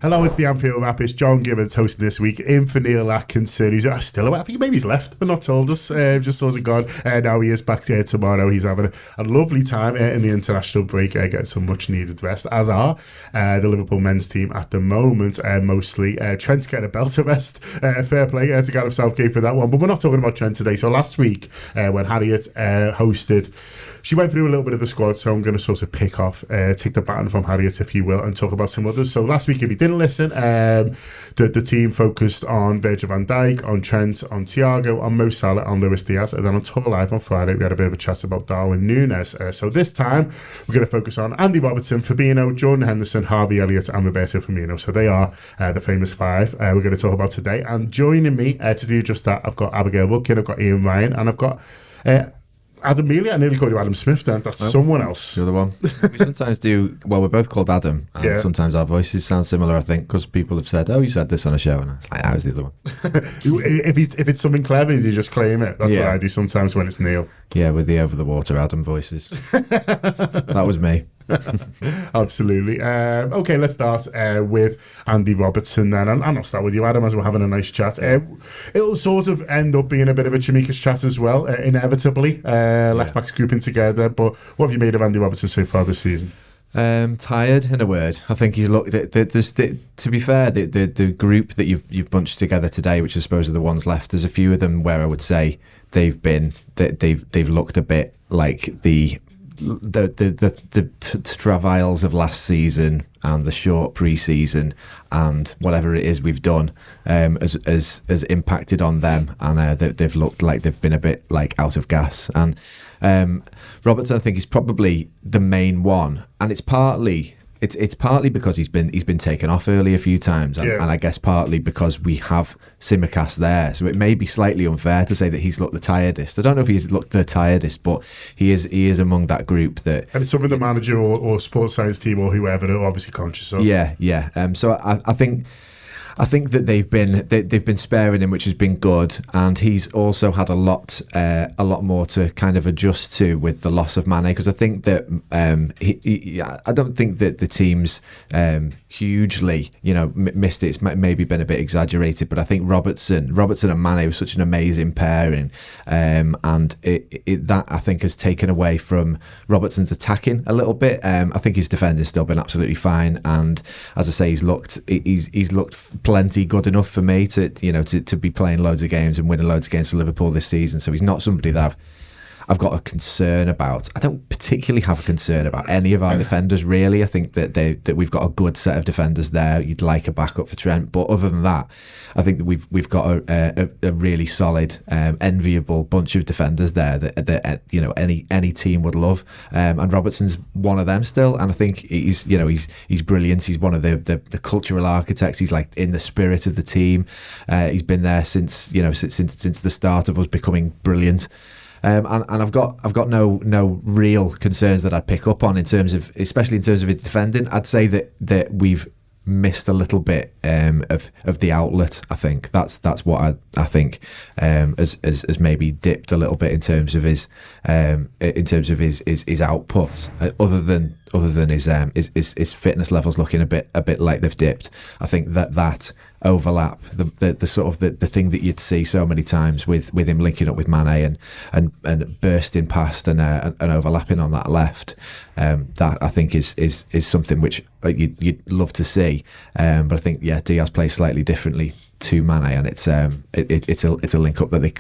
Hello, it's the Anfield Wrap. It's John Gibbons hosting this week in for Neil Atkinson, who's still away. I think maybe he's left, but not told us. Just hasn't gone. Now he is back there tomorrow. He's having a lovely time in the international break, getting some much-needed rest, as are the Liverpool men's team at the moment, mostly. Trent's getting a belt of rest. Fair play to Gareth Southgate for that one. But we're not talking about Trent today. So last week, when Harriet hosted, she went through a little bit of the squad, so I'm going to sort of take the baton from Harriet, if you will, and talk about some others. So last week, if you didn't listen, the team focused on Virgil van Dijk, on Trent, on Thiago, on Mo Salah, on Luis Diaz, and then on Tour Live on Friday, we had a bit of a chat about Darwin Núñez. So this time, we're going to focus on Andy Robertson, Firmino, Jordan Henderson, Harvey Ellis, and Roberto Firmino. So they are the famous five we're going to talk about today. And joining me to do just that, I've got Abigail Wilkin, I've got Ian Ryan, and I've got Adam Mealy. I nearly called you Adam Smith then. That's someone else. You're the one. We sometimes do, well, we're both called Adam, and sometimes our voices sound similar, I think, because people have said, oh, you said this on a show, and it's like, how's the other one? if it's something clever, you just claim it. That's what I do sometimes when it's Neil. Yeah, with the over-the-water Adam voices. That was me. Absolutely. Okay, let's start with Andy Robertson then, and I'll start with you, Adam, as we're having a nice chat. It'll sort of end up being a bit of a Chimikas chat as well, inevitably. Left backs grouping together. But what have you made of Andy Robertson so far this season? Tired, in a word. I think he's looked at to be fair, the group that you've bunched together today, which I suppose are the ones left, there's a few of them where I would say they've looked a bit like the travails of last season and the short pre-season and whatever it is we've done has impacted on them, and they've looked like they've been a bit like out of gas. And Robertson, I think, is probably the main one, and it's partly because he's been taken off early a few times, and I guess partly because we have Tsimikas there. So it may be slightly unfair to say that he's looked the tiredest. I don't know if he's looked the tiredest, but he is among that group that. And it's something the manager or sports science team or whoever are obviously conscious of. Yeah. So I think that they've been sparing him, which has been good, and he's also had a lot more to kind of adjust to with the loss of Mane, because I think that I don't think that the team's hugely missed it. It's maybe been a bit exaggerated, but I think Robertson and Mane was such an amazing pairing, and that I think has taken away from Robertson's attacking a little bit. I think his defending's still been absolutely fine, and as I say, he's looked plenty good enough for me to be playing loads of games and winning loads of games for Liverpool this season. So he's not somebody that I've got a concern about. I don't particularly have a concern about any of our defenders, really. I think that we've got a good set of defenders there. You'd like a backup for Trent, but other than that, I think that we've got a really solid, enviable bunch of defenders there that any team would love. And Robertson's one of them still, and I think he's brilliant. He's one of the cultural architects. He's like in the spirit of the team. He's been there since the start of us becoming brilliant. And I've got no real concerns that I'd pick up on especially in terms of his defending. I'd say that we've missed a little bit of the outlet. I think that's what I think has maybe dipped a little bit in terms of his output. Other than his fitness levels looking a bit like they've dipped. I think that overlap, the sort of the thing that you'd see so many times with him linking up with Mane and bursting past and overlapping on that left, that I think is something which you'd love to see, but I think Diaz plays slightly differently to Mane, and it's a link up that they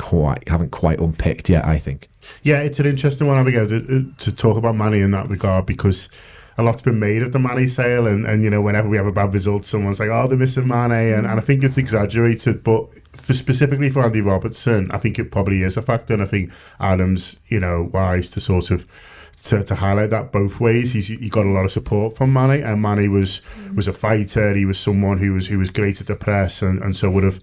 haven't quite unpicked yet, I think. Yeah, it's an interesting one, Abigail, to talk about Mane in that regard, because a lot's been made of the Mane sale, and whenever we have a bad result, someone's like, oh, they're missing Mane, and I think it's exaggerated, but specifically for Andy Robertson, I think it probably is a factor, and I think Adam's wise to sort of to highlight that both ways. He got a lot of support from Mane, and Mane was a fighter. He was someone who was great at the press, and so would have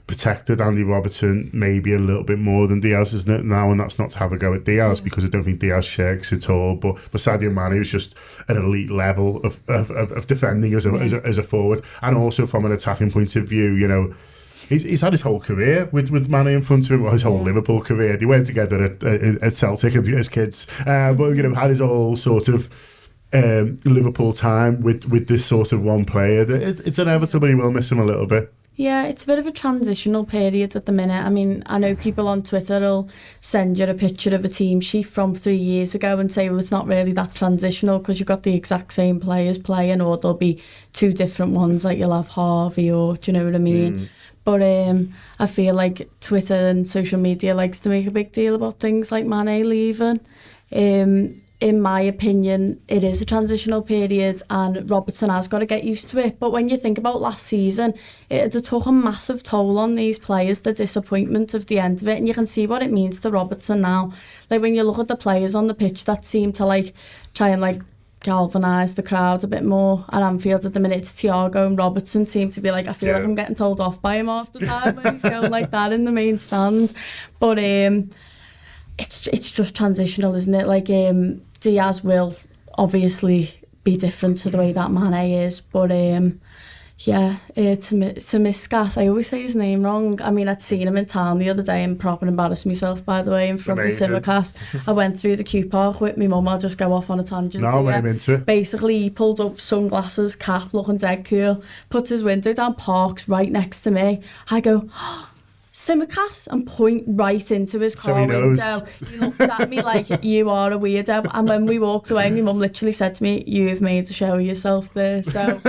protected Andy Robertson maybe a little bit more than Diaz is now, and that's not to have a go at Diaz, because I don't think Diaz shirks at all, but Sadio Mane was just an elite level of defending as a forward, and also from an attacking point of view. He's had his whole career with Mane in front of him, his whole Liverpool career. They were together at Celtic as kids, but had his whole sort of Liverpool time with this sort of one player. It's inevitable he will miss him a little bit. Yeah, it's a bit of a transitional period at the minute. I mean, I know people on Twitter will send you a picture of a team sheet from 3 years ago and say, well, it's not really that transitional because you've got the exact same players playing, or there'll be two different ones, like you'll have Harvey, or do you know what I mean? But I feel like Twitter and social media likes to make a big deal about things like Mane leaving. In my opinion, it is a transitional period and Robertson has got to get used to it. But when you think about last season, it took a massive toll on these players, the disappointment of the end of it. And you can see what it means to Robertson now. Like when you look at the players on the pitch that seem to like try and like galvanise the crowd a bit more at Anfield at the minute, it's Thiago and Robertson seem to be like, I feel like I'm getting told off by him half the time when he's going like that in the main stand. But it's just transitional, isn't it? Like Diaz will obviously be different to the way that Mane is, but Tsimikas, I always say his name wrong. I mean, I'd seen him in town the other day and proper embarrassed myself, by the way, in front of Tsimikas. I went through the Q Park with my mum. I'll just go off on a tangent. No, I'm into it. Basically, he pulled up sunglasses, cap, looking dead cool, puts his window down, parks right next to me. I go, Tsimikas, and point right into his car window. He looked at me like, you are a weirdo. And when we walked away, my mum literally said to me, you've made a show of yourself there. So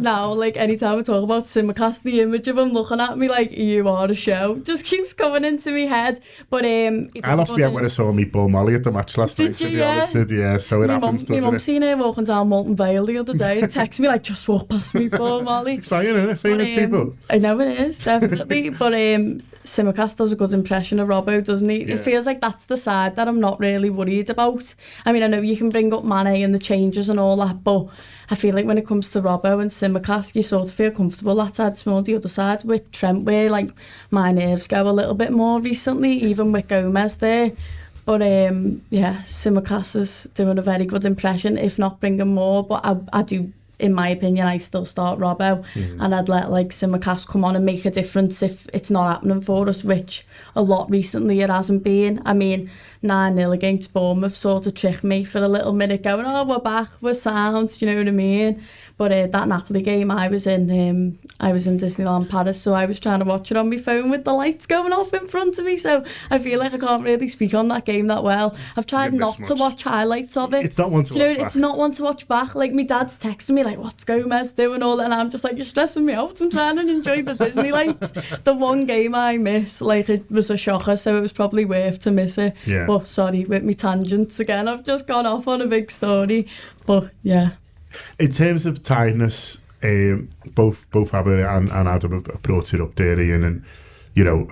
now, like, anytime I talk about Tsimikas, the image of him looking at me like, you are a show, just keeps coming into my head. But I lost my head when I saw me Paul Molly at the match last night, to be honest with you. Yeah, so it happens, doesn't it? My mum seen her walking down Molten Vale the other day and texted me like, just walk past me, Paul Molly. It's exciting, isn't it? Famous people. I know it is, definitely. But Tsimikas does a good impression of Robbo, doesn't he? Yeah. It feels like that's the side that I'm not really worried about. I mean, I know you can bring up Mane and the changes and all that, but I feel like when it comes to Robbo and Tsimikas, you sort of feel comfortable. That side's more the other side with Trent, where like my nerves go a little bit more recently, even with Gomez there. But Tsimikas is doing a very good impression, if not bringing more. But I do, in my opinion, I still start Robbo, and I'd let like Tsimikas come on and make a difference if it's not happening for us, which a lot recently it hasn't been. I mean, 9-0 against Bournemouth sort of tricked me for a little minute, going, oh, we're back, we're sound, you know what I mean? But that Napoli game, I was in Disneyland Paris, so I was trying to watch it on my phone with the lights going off in front of me, so I feel like I can't really speak on that game that well. I've tried not to watch highlights of it. It's not one to watch back. It's not one to watch back. Like, my dad's texting me, like, what's Gomez doing all that? And I'm just like, you're stressing me out. I'm trying to enjoy the Disney lights. The one game I miss, like, it was a shocker, so it was probably worth to miss it. Yeah. But sorry, with me tangents again, I've just gone off on a big story. But yeah. In terms of tiredness, both Abba and Adam have brought it up there, Ian, and you know,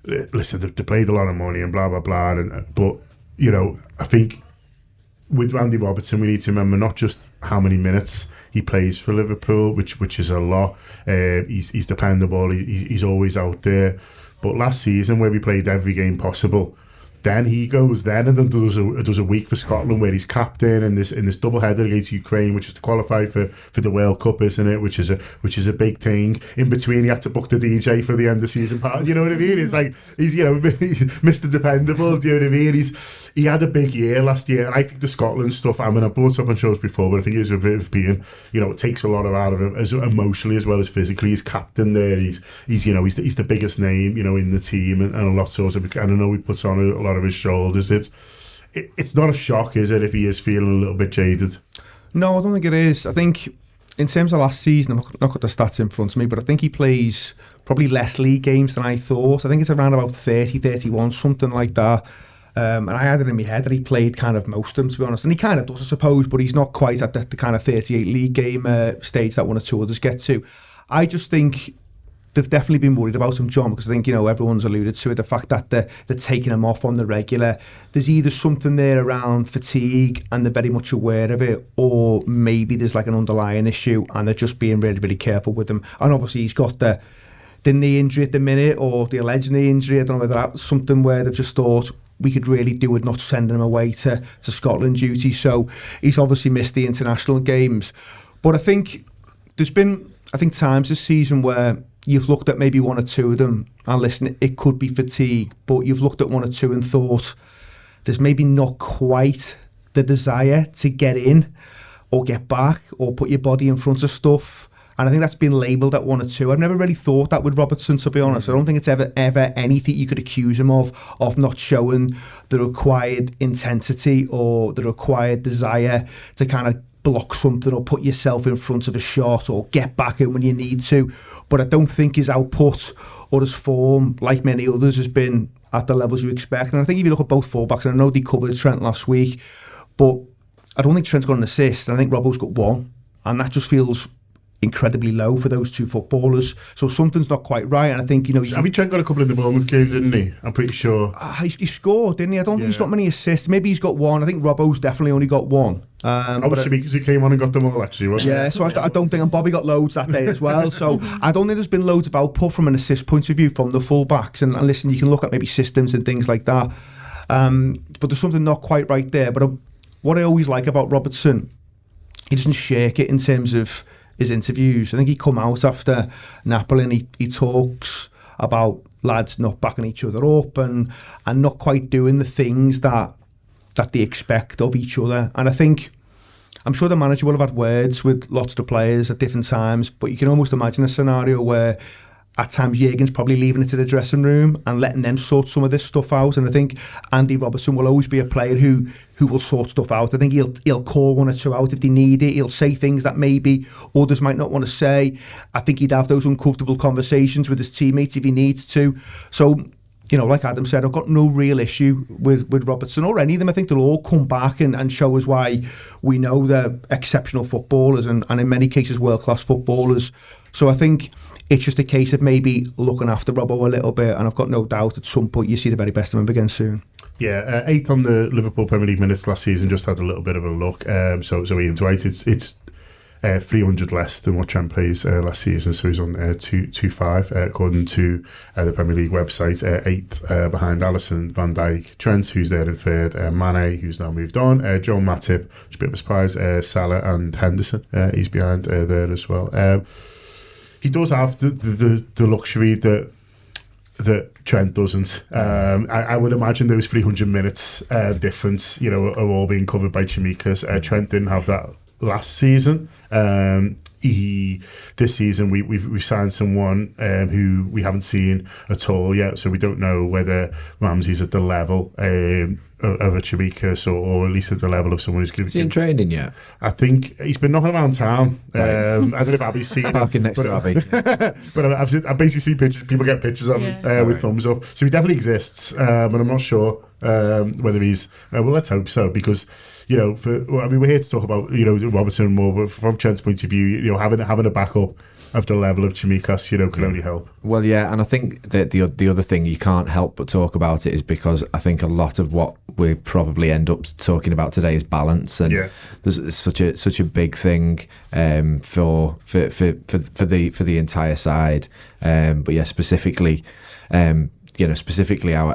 listen, they played a lot of money and blah blah blah, but you know, I think with Randy Robertson, we need to remember not just how many minutes he plays for Liverpool, which is a lot. He's dependable. He's always out there. But last season, where we played every game possible, then he goes then and then does a week for Scotland where he's captain in this double header against Ukraine, which is to qualify for the World Cup, isn't it? Which is a big thing. In between, he had to book the DJ for the end of season part. You know what I mean? It's like he's Mr. Dependable. Do you know what I mean? He had a big year last year, and I think the Scotland stuff. I mean, I've brought it up on shows before, but I think it's a bit of being, it takes a lot out of him, as emotionally as well as physically. He's captain there. He's the biggest name, in the team, and a lot sort of. And I know he puts on a lot of his shoulders. It's not a shock, is it, if he is feeling a little bit jaded? No, I don't think it is. I think in terms of last season, I've not got the stats in front of me, but I think he plays probably less league games than I thought. I think it's around about 30, 31, something like that. And I had it in my head that he played kind of most of them, to be honest. And he kind of does, I suppose, but he's not quite at the kind of 38 league game stage that one or two others get to. I just think they've definitely been worried about him, John, because I think, everyone's alluded to it, the fact that they're taking him off on the regular. There's either something there around fatigue and they're very much aware of it, or maybe there's like an underlying issue and they're just being really, really careful with him. And obviously he's got the knee injury at the minute, or the alleged knee injury. I don't know whether that's something where they've just thought we could really do with not sending him away to Scotland duty. So he's obviously missed the international games. But I think there's been, times this season where you've looked at maybe one or two of them and listen, it could be fatigue, but you've looked at one or two and thought there's maybe not quite the desire to get in. or get back or put your body in front of stuff. And I think that's been labelled at 1 or 2. I've never really thought that with Robertson, to be honest. I don't think it's ever anything you could accuse him of not showing the required intensity or the required desire to kind of block something or put yourself in front of a shot or get back in when you need to. But I don't think his output or his form, like many others, has been at the levels you expect. And I think if you look at both fullbacks, and I know they covered Trent last week, but I don't think Trent's got an assist, and I think Robbo's got one. And that just feels incredibly low for those two footballers. So something's not quite right. And I think, I mean, Trent got a couple in the Bournemouth game, didn't he? I'm pretty sure. He scored, didn't he? I don't think he's got many assists. Maybe he's got one. I think Robbo's definitely only got one. Because he came on and got them all, actually, wasn't he? So I don't think, and Bobby got loads that day as well. So I don't think there's been loads of output from an assist point of view from the full-backs. And listen, you can look at maybe systems and things like that. But there's something not quite right there. But what I always like about Robertson, he doesn't shake it in terms of his interviews. I think he come out after Napoli and he talks about lads not backing each other up and not quite doing the things that they expect of each other. And I think, I'm sure the manager will have had words with lots of the players at different times, but you can almost imagine a scenario where at times Jürgen's probably leaving it to the dressing room and letting them sort some of this stuff out. And I think Andy Robertson will always be a player who will sort stuff out. I think he'll call 1 or 2 out if they need it. He'll say things that maybe others might not want to say. I think he'd have those uncomfortable conversations with his teammates if he needs to. So, like Adam said, I've got no real issue with Robertson or any of them. I think they'll all come back and show us why we know they're exceptional footballers and in many cases world-class footballers. So I think it's just a case of maybe looking after Robbo a little bit, and I've got no doubt at some point you see the very best of him again soon. Yeah, 8th on the Liverpool Premier League minutes last season, just had a little bit of a look. So Ian's right, it's 300 less than what Trent plays last season, so he's on 225 according to the Premier League website. 8th behind Allison, Van Dijk, Trent, who's there in 3rd, Mane, who's now moved on, Joe Matip, which is a bit of a surprise, Salah and Henderson, he's behind there as well. He does have the luxury that Trent doesn't. I would imagine those 300 minutes difference, are all being covered by Tsimikas. Trent didn't have that last season. This season we've signed someone who we haven't seen at all yet, so we don't know whether Ramsey's at the level of a Tsimikas or at least at the level of someone who's given. Is he in training yet? I think he's been knocking around town. I don't know if Abby's seen him. Parking next to Abby. But I've basically seen pictures. People get pictures of him with thumbs up. So he definitely exists, but I'm not sure whether he's. Well, let's hope so, because we're here to talk about Robertson more, but from Trent's point of view, having a backup of the level of Tsimikas, can only help. Well, yeah, and I think that the other thing you can't help but talk about it is because I think a lot of what we probably end up talking about today is balance, and there's such a big thing for the entire side. But yeah, specifically. Specifically our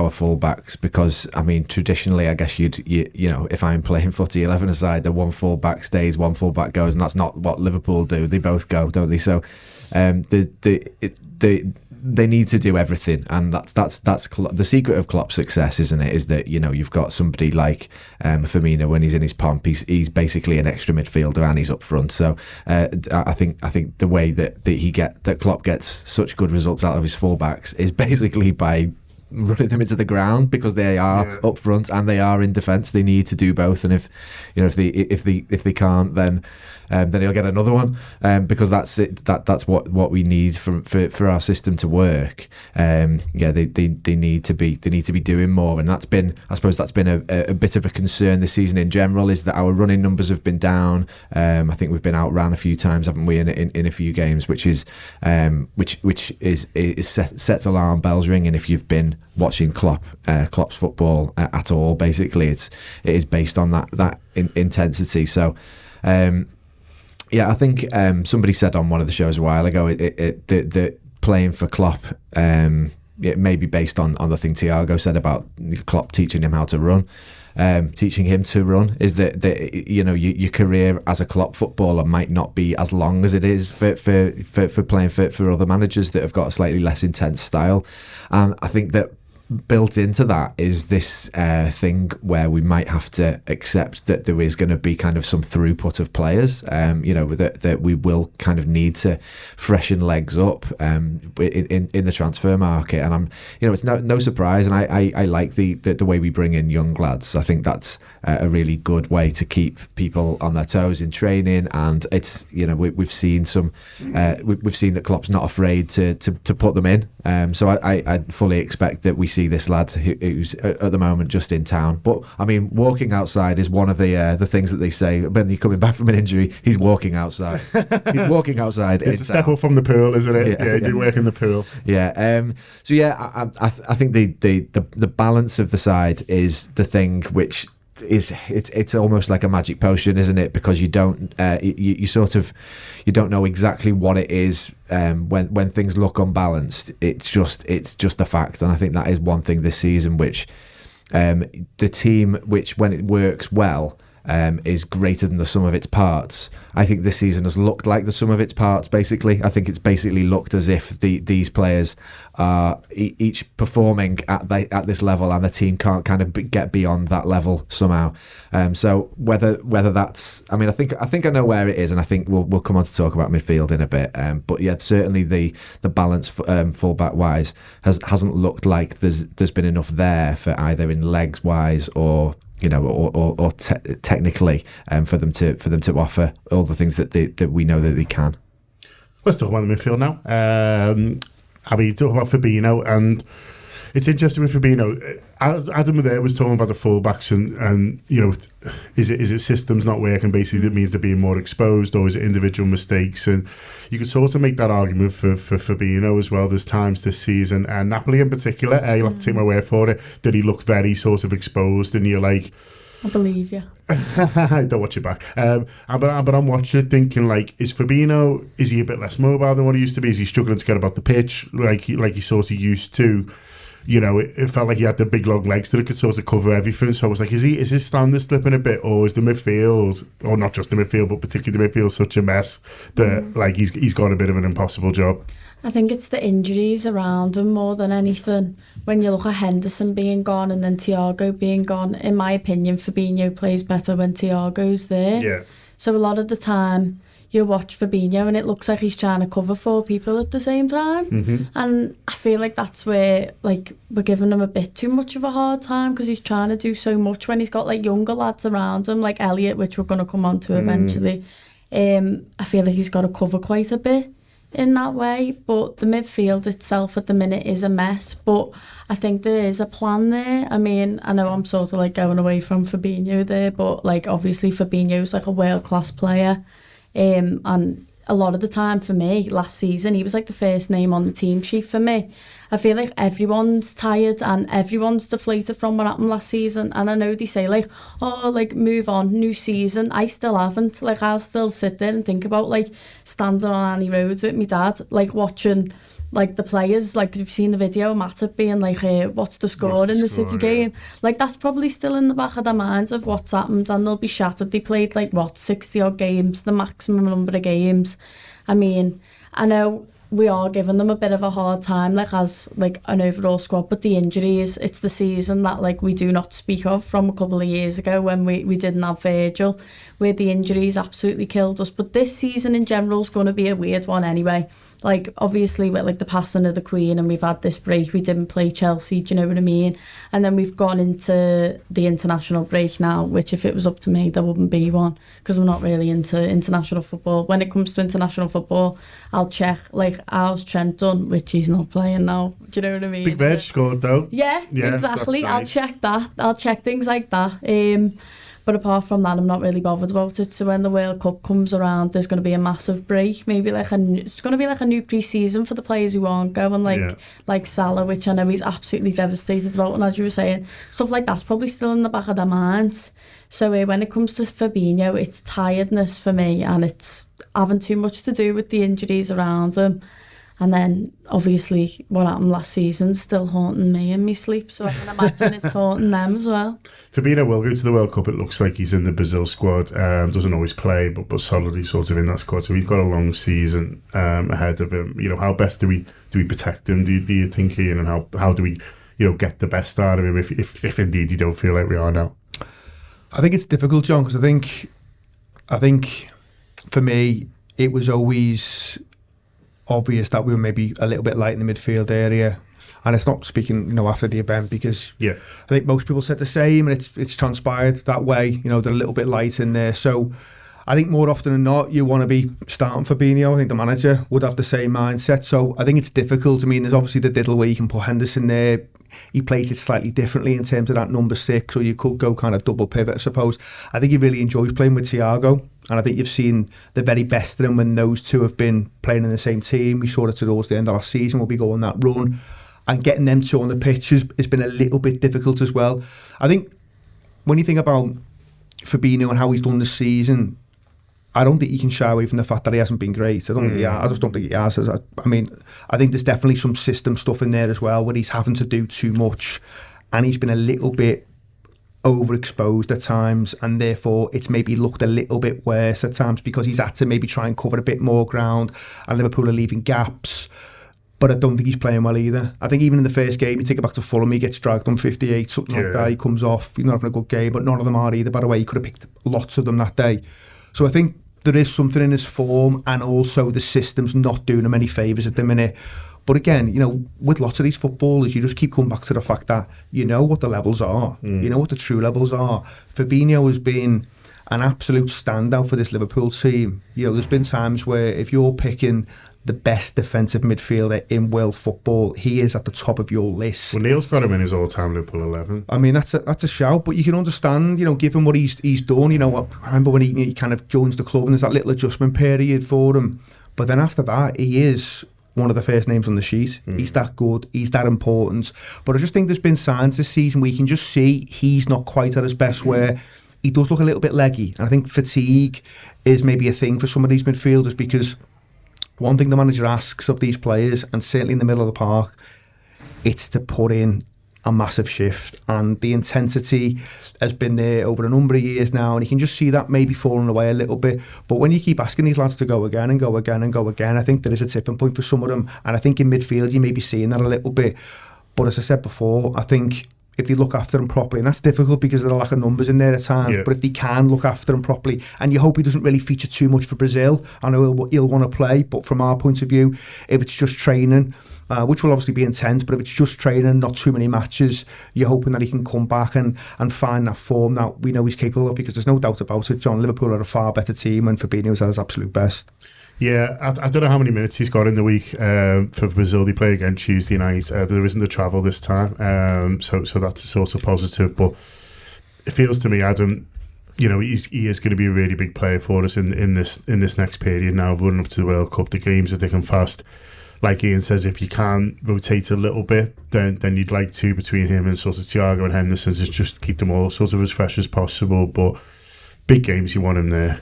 fullbacks, because I mean traditionally I guess you if I'm playing footy 11 aside, the one fullback stays, one fullback goes, and that's not what Liverpool do. They both go, don't they? So they need to do everything, and that's the secret of Klopp's success, isn't it? Is that you've got somebody like Firmino when he's in his pomp, he's basically an extra midfielder and he's up front. So I think the way that Klopp gets such good results out of his fullbacks is basically by running them into the ground, because they are up front and they are in defence. They need to do both, and if they can't, then he'll get another one, because that's it. That's what we need for our system to work. They need to be doing more, and I suppose that's been a bit of a concern this season in general, is that our running numbers have been down. I think we've been outran a few times, haven't we, in a few games, which sets alarm bells ringing if you've been watching Klopp's football at all. Basically, it is based on that intensity. So. I think somebody said on one of the shows a while ago that playing for Klopp, it may be based on the thing Thiago said about Klopp teaching him how to run. Teaching him to run is that your career as a Klopp footballer might not be as long as it is for playing for other managers that have got a slightly less intense style. And I think that built into that is this thing where we might have to accept that there is going to be kind of some throughput of players, that we will kind of need to freshen legs up in the transfer market. And it's no surprise, and I like the way we bring in young lads. I think that's a really good way to keep people on their toes in training, and it's we've seen that Klopp's not afraid to put them in. So I fully expect that we see this lad who's at the moment just in town. But I mean, walking outside is one of the things that they say when you're coming back from an injury. He's walking outside. He's walking outside. It's a step up from the pool, isn't it? Yeah, he did work in the pool. Yeah. So yeah, I think the balance of the side is the thing which it's almost like a magic potion, isn't it? Because you don't you don't know exactly what it is when things look unbalanced. It's just a fact, and I think that is one thing this season which the team which when it works well is greater than the sum of its parts. I think this season has looked like the sum of its parts, basically. I think it's basically looked as if these players are each performing at this level, and the team can't kind of get beyond that level somehow. So whether that's, I mean, I think I know where it is, and I think we'll come on to talk about midfield in a bit. But yeah, certainly the balance fullback wise hasn't looked like there's been enough there for either in legs wise or technically for them to offer all the things that we know that they can. Let's talk about the midfield now. Abby, talk about Firmino, and it's interesting with Firmino. Adam there was talking about the fullbacks, and is it systems not working? Basically, that means they're being more exposed, or is it individual mistakes? And you could sort of make that argument for Firmino as well. There's times this season, and Napoli in particular, you'll have to take my word for it, that he looked very sort of exposed, and you're like, I believe you. Don't watch it back. But I'm watching it thinking, like, is Firmino, is he a bit less mobile than what he used to be? Is he struggling to get about the pitch like he sort of used to? It felt like he had the big long legs that could sort of cover everything. So I was like, is his standard slipping a bit, or is the midfield, or not just the midfield, but particularly the midfield, such a mess that like he's got a bit of an impossible job? I think it's the injuries around him more than anything. When you look at Henderson being gone and then Thiago being gone, in my opinion, Fabinho plays better when Thiago's there. Yeah. So a lot of the time, you watch Fabinho and it looks like he's trying to cover 4 people at the same time. Mm-hmm. And I feel like that's where we're giving him a bit too much of a hard time, because he's trying to do so much when he's got like younger lads around him, like Elliot, which we're going to come on to eventually. I feel like he's got to cover quite a bit in that way. But the midfield itself at the minute is a mess, but I think there is a plan there. I mean, I know I'm sort of like going away from Fabinho there, but like obviously Fabinho's like a world-class player. And a lot of the time for me, last season, he was like the first name on the team sheet for me. I feel like everyone's tired and everyone's deflated from what happened last season. And I know they say like, oh, like move on, new season. I still haven't. Like I'll still sit there and think about like standing on Annie Road with my dad, like watching like the players, like you've seen the video, Matip being like, what's the score in the City game? Like that's probably still in the back of their minds of what's happened, and they'll be shattered. They played like 60 odd games, the maximum number of games. I mean, I know we are giving them a bit of a hard time, like as like an overall squad, but the injuries, it's the season that like we do not speak of from a couple of years ago when we didn't have Virgil, where the injuries absolutely killed us. But this season in general is going to be a weird one anyway. Like obviously with like the passing of the Queen, and we've had this break, we didn't play Chelsea, do you know what I mean? And then we've gone into the international break now, which if it was up to me there wouldn't be one, because I'm not really into international football. When it comes to international football, I'll check like how's Trent done, which he's not playing now, do you know what I mean? Big Veg scored though. Yeah, exactly. Nice. I'll check that. I'll check things like that. But apart from that, I'm not really bothered about it. So when the World Cup comes around, there's going to be a massive break. Maybe it's going to be like a new pre-season for the players who aren't going, like Salah, which I know he's absolutely devastated about. And as you were saying, stuff like that's probably still in the back of their minds. So when it comes to Fabinho, it's tiredness for me, and it's having too much to do with the injuries around him. And then, obviously, what happened last season's still haunting me in my sleep, so I can imagine it's haunting them as well. Firmino will go to the World Cup. It looks like he's in the Brazil squad. Doesn't always play, but solidly sort of in that squad. So he's got a long season ahead of him. How best do we protect him? Do you think, Ian? And how do we get the best out of him if indeed you don't feel like we are now? I think it's difficult, John, because I think for me it was always obvious that we were maybe a little bit light in the midfield area. And it's not speaking, after the event, because I think most people said the same, and it's transpired that way. They're a little bit light in there. So I think more often than not, you want to be starting Fabinho. I think the manager would have the same mindset. So I think it's difficult. I mean, there's obviously the diddle where you can put Henderson there. He plays it slightly differently in terms of that number 6, or you could go kind of double pivot, I suppose. I think he really enjoys playing with Thiago, and I think you've seen the very best of him when those two have been playing in the same team. We saw it towards the end of last season. We'll be going that run. And getting them two on the pitch has been a little bit difficult as well. I think when you think about Fabinho and how he's done this season, I don't think you can shy away from the fact that he hasn't been great. I just don't think he has. I mean, I think there's definitely some system stuff in there as well where he's having to do too much, and he's been a little bit overexposed at times, and therefore it's maybe looked a little bit worse at times because he's had to maybe try and cover a bit more ground, and Liverpool are leaving gaps. But I don't think he's playing well either. I think even in the first game, you take it back to Fulham, he gets dragged on 58, something like that. He comes off, he's not having a good game, but none of them are either. By the way, he could have picked lots of them that day. So I think there is something in his form, and also the system's not doing him any favours at the minute. But again, with lots of these footballers, you just keep coming back to the fact that you know what the levels are. You know what the true levels are. Fabinho has been an absolute standout for this Liverpool team. There's been times where if you're picking the best defensive midfielder in world football, he is at the top of your list. Well, Neil's got him in his all-time Liverpool 11. I mean, that's a shout, but you can understand, given what he's done. I remember when he kind of joins the club and there's that little adjustment period for him. But then after that, he is one of the first names on the sheet. He's that good, he's that important. But I just think there's been signs this season where you can just see he's not quite at his best, where he does look a little bit leggy. And I think fatigue is maybe a thing for some of these midfielders, because one thing the manager asks of these players, and certainly in the middle of the park, it's to put in a massive shift. And the intensity has been there over a number of years now, and you can just see that maybe falling away a little bit. But when you keep asking these lads to go again and go again and go again, I think there is a tipping point for some of them. And I think in midfield you may be seeing that a little bit. But as I said before, I think if they look after him properly, and that's difficult because of the lack of numbers in there at times, but if they can look after him properly, and you hope he doesn't really feature too much for Brazil. I know he'll want to play, but from our point of view, if it's just training, which will obviously be intense, but if it's just training, not too many matches, you're hoping that he can come back and find that form that we know he's capable of, because there's no doubt about it, John. Liverpool are a far better team when Fabinho's at his absolute best. Yeah, I don't know how many minutes he's got in the week for Brazil. They play again Tuesday night. There isn't the travel this time, so that's a sort of positive. But it feels to me, Adam, he is going to be a really big player for us in this next period now, running up to the World Cup. The games are thick and fast. Like Ian says, if you can rotate a little bit, then you'd like to, between him and sort of Thiago and Henderson, just keep them all sort of as fresh as possible. But big games, you want him there.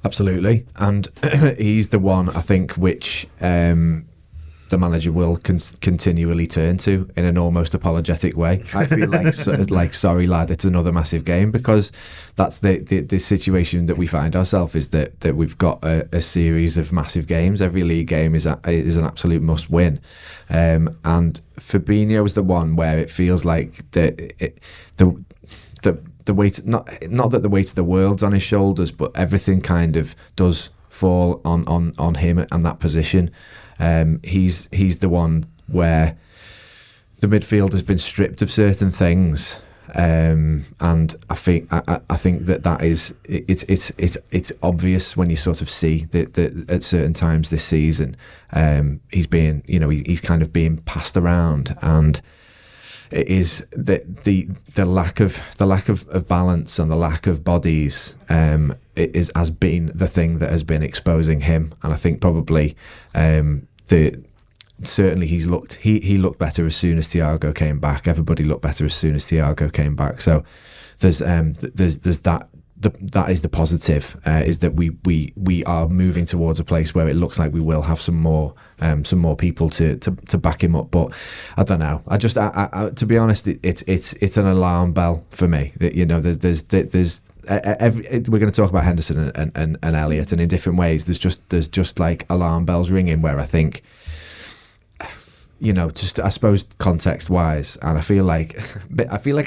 Absolutely, and he's the one, I think, which the manager will continually turn to in an almost apologetic way. I feel like sorry lad, it's another massive game, because that's the situation that we find ourselves, is that we've got a series of massive games. Every league game is an absolute must win, and Fabinho is the one where it feels like the weight, not that the weight of the world's on his shoulders, but everything kind of does fall on him and that position. He's the one where the midfield has been stripped of certain things, and I think that is it's obvious when you sort of see that at certain times this season, he's kind of being passed around, and it is the lack of balance and the lack of bodies has been the thing that has been exposing him. And I think probably certainly he looked better as soon as Thiago came back. Everybody looked better as soon as Thiago came back. So there's that. That is the positive, is that we are moving towards a place where it looks like we will have some more people to back him up. But I don't know. I to be honest, it's an alarm bell for me. That there's we're going to talk about Henderson and Elliott, and in different ways. There's just like alarm bells ringing where I think, just I suppose context wise, and I feel like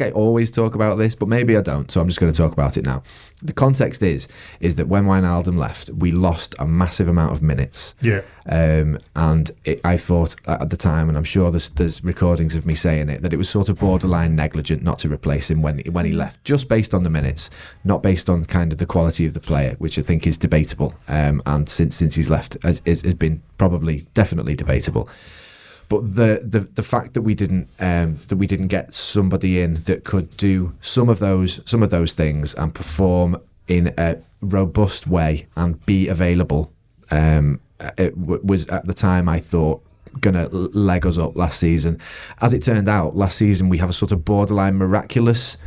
I always talk about this, but maybe I don't, so I'm just going to talk about it now. The context is that when Wijnaldum left, we lost a massive amount of minutes. Yeah. I thought at the time, and I'm sure there's recordings of me saying it, that it was sort of borderline negligent not to replace him when he left, just based on the minutes, not based on kind of the quality of the player, which I think is debatable. And since he's left, has been definitely debatable. But the fact that we didn't get somebody in that could do some of those things and perform in a robust way and be available, it was at the time I thought gonna leg us up last season. As it turned out, last season we have a sort of borderline miraculous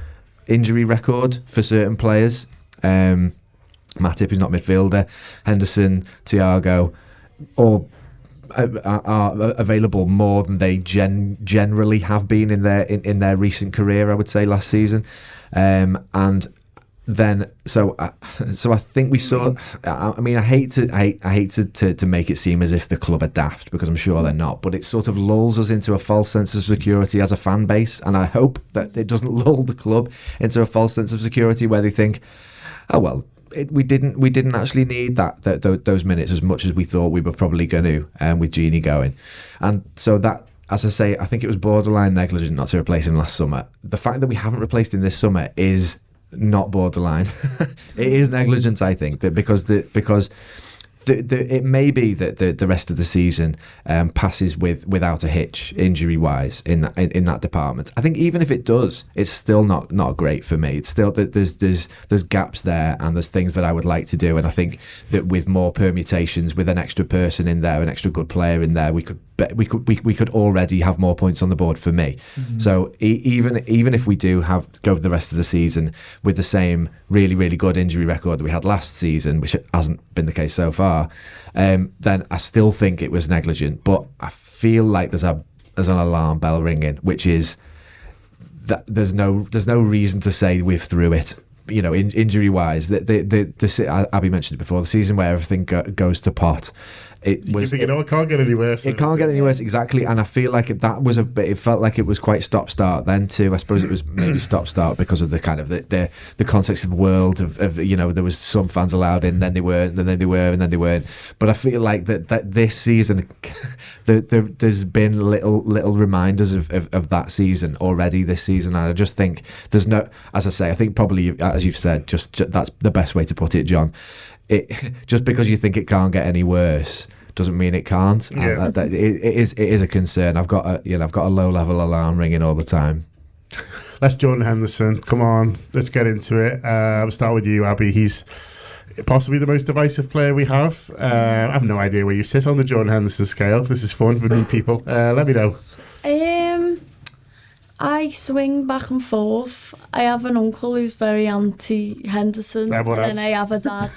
injury record for certain players. Matip is not midfielder. Henderson, Thiago, all are available more than they generally have been in their recent career, I would say, last season. And then so I think we saw. I mean, I hate to make it seem as if the club are daft, because I'm sure they're not. But it sort of lulls us into a false sense of security as a fan base, and I hope that it doesn't lull the club into a false sense of security where they think, oh well, we didn't actually need those minutes as much as we thought we were probably going to, with Gini going. And so that, as I say, I think it was borderline negligent not to replace him last summer. The fact that we haven't replaced him this summer is not borderline. It is negligent, I think, because it may be that the rest of the season passes without a hitch, injury wise, in that department. I think even if it does, it's still not great for me. It's still that there's gaps there, and there's things that I would like to do. And I think that with more permutations, with an extra person in there, an extra good player in there, we could already have more points on the board for me. Mm-hmm. So even if we do go the rest of the season with the same really, really good injury record that we had last season, which hasn't been the case so far, then I still think it was negligent. But I feel like there's an alarm bell ringing, which is that there's no reason to say we're through it. Injury wise, Abby mentioned it before, the season where everything goes to pot. It can't get any worse. It can't get any worse, exactly. And I feel like it felt like it was quite stop-start then too. I suppose it was maybe stop-start because of the kind of the context of the world of there was some fans allowed in, then they weren't, and then they were, and then they weren't. But I feel like that this season there's been little reminders of that season already this season, and I just think there's no, as I say, I think probably, as you've said, just that's the best way to put it, John. Just because you think it can't get any worse doesn't mean it can't. Yeah. It is a concern. I've got a low level alarm ringing all the time. Let's Jordan Henderson. Come on, let's get into it. I'll start with you, Abby. He's possibly the most divisive player we have. I have no idea where you sit on the Jordan Henderson scale. This is fun for new people. Let me know. I swing back and forth. I have an uncle who's very anti-Henderson, and then I have a dad.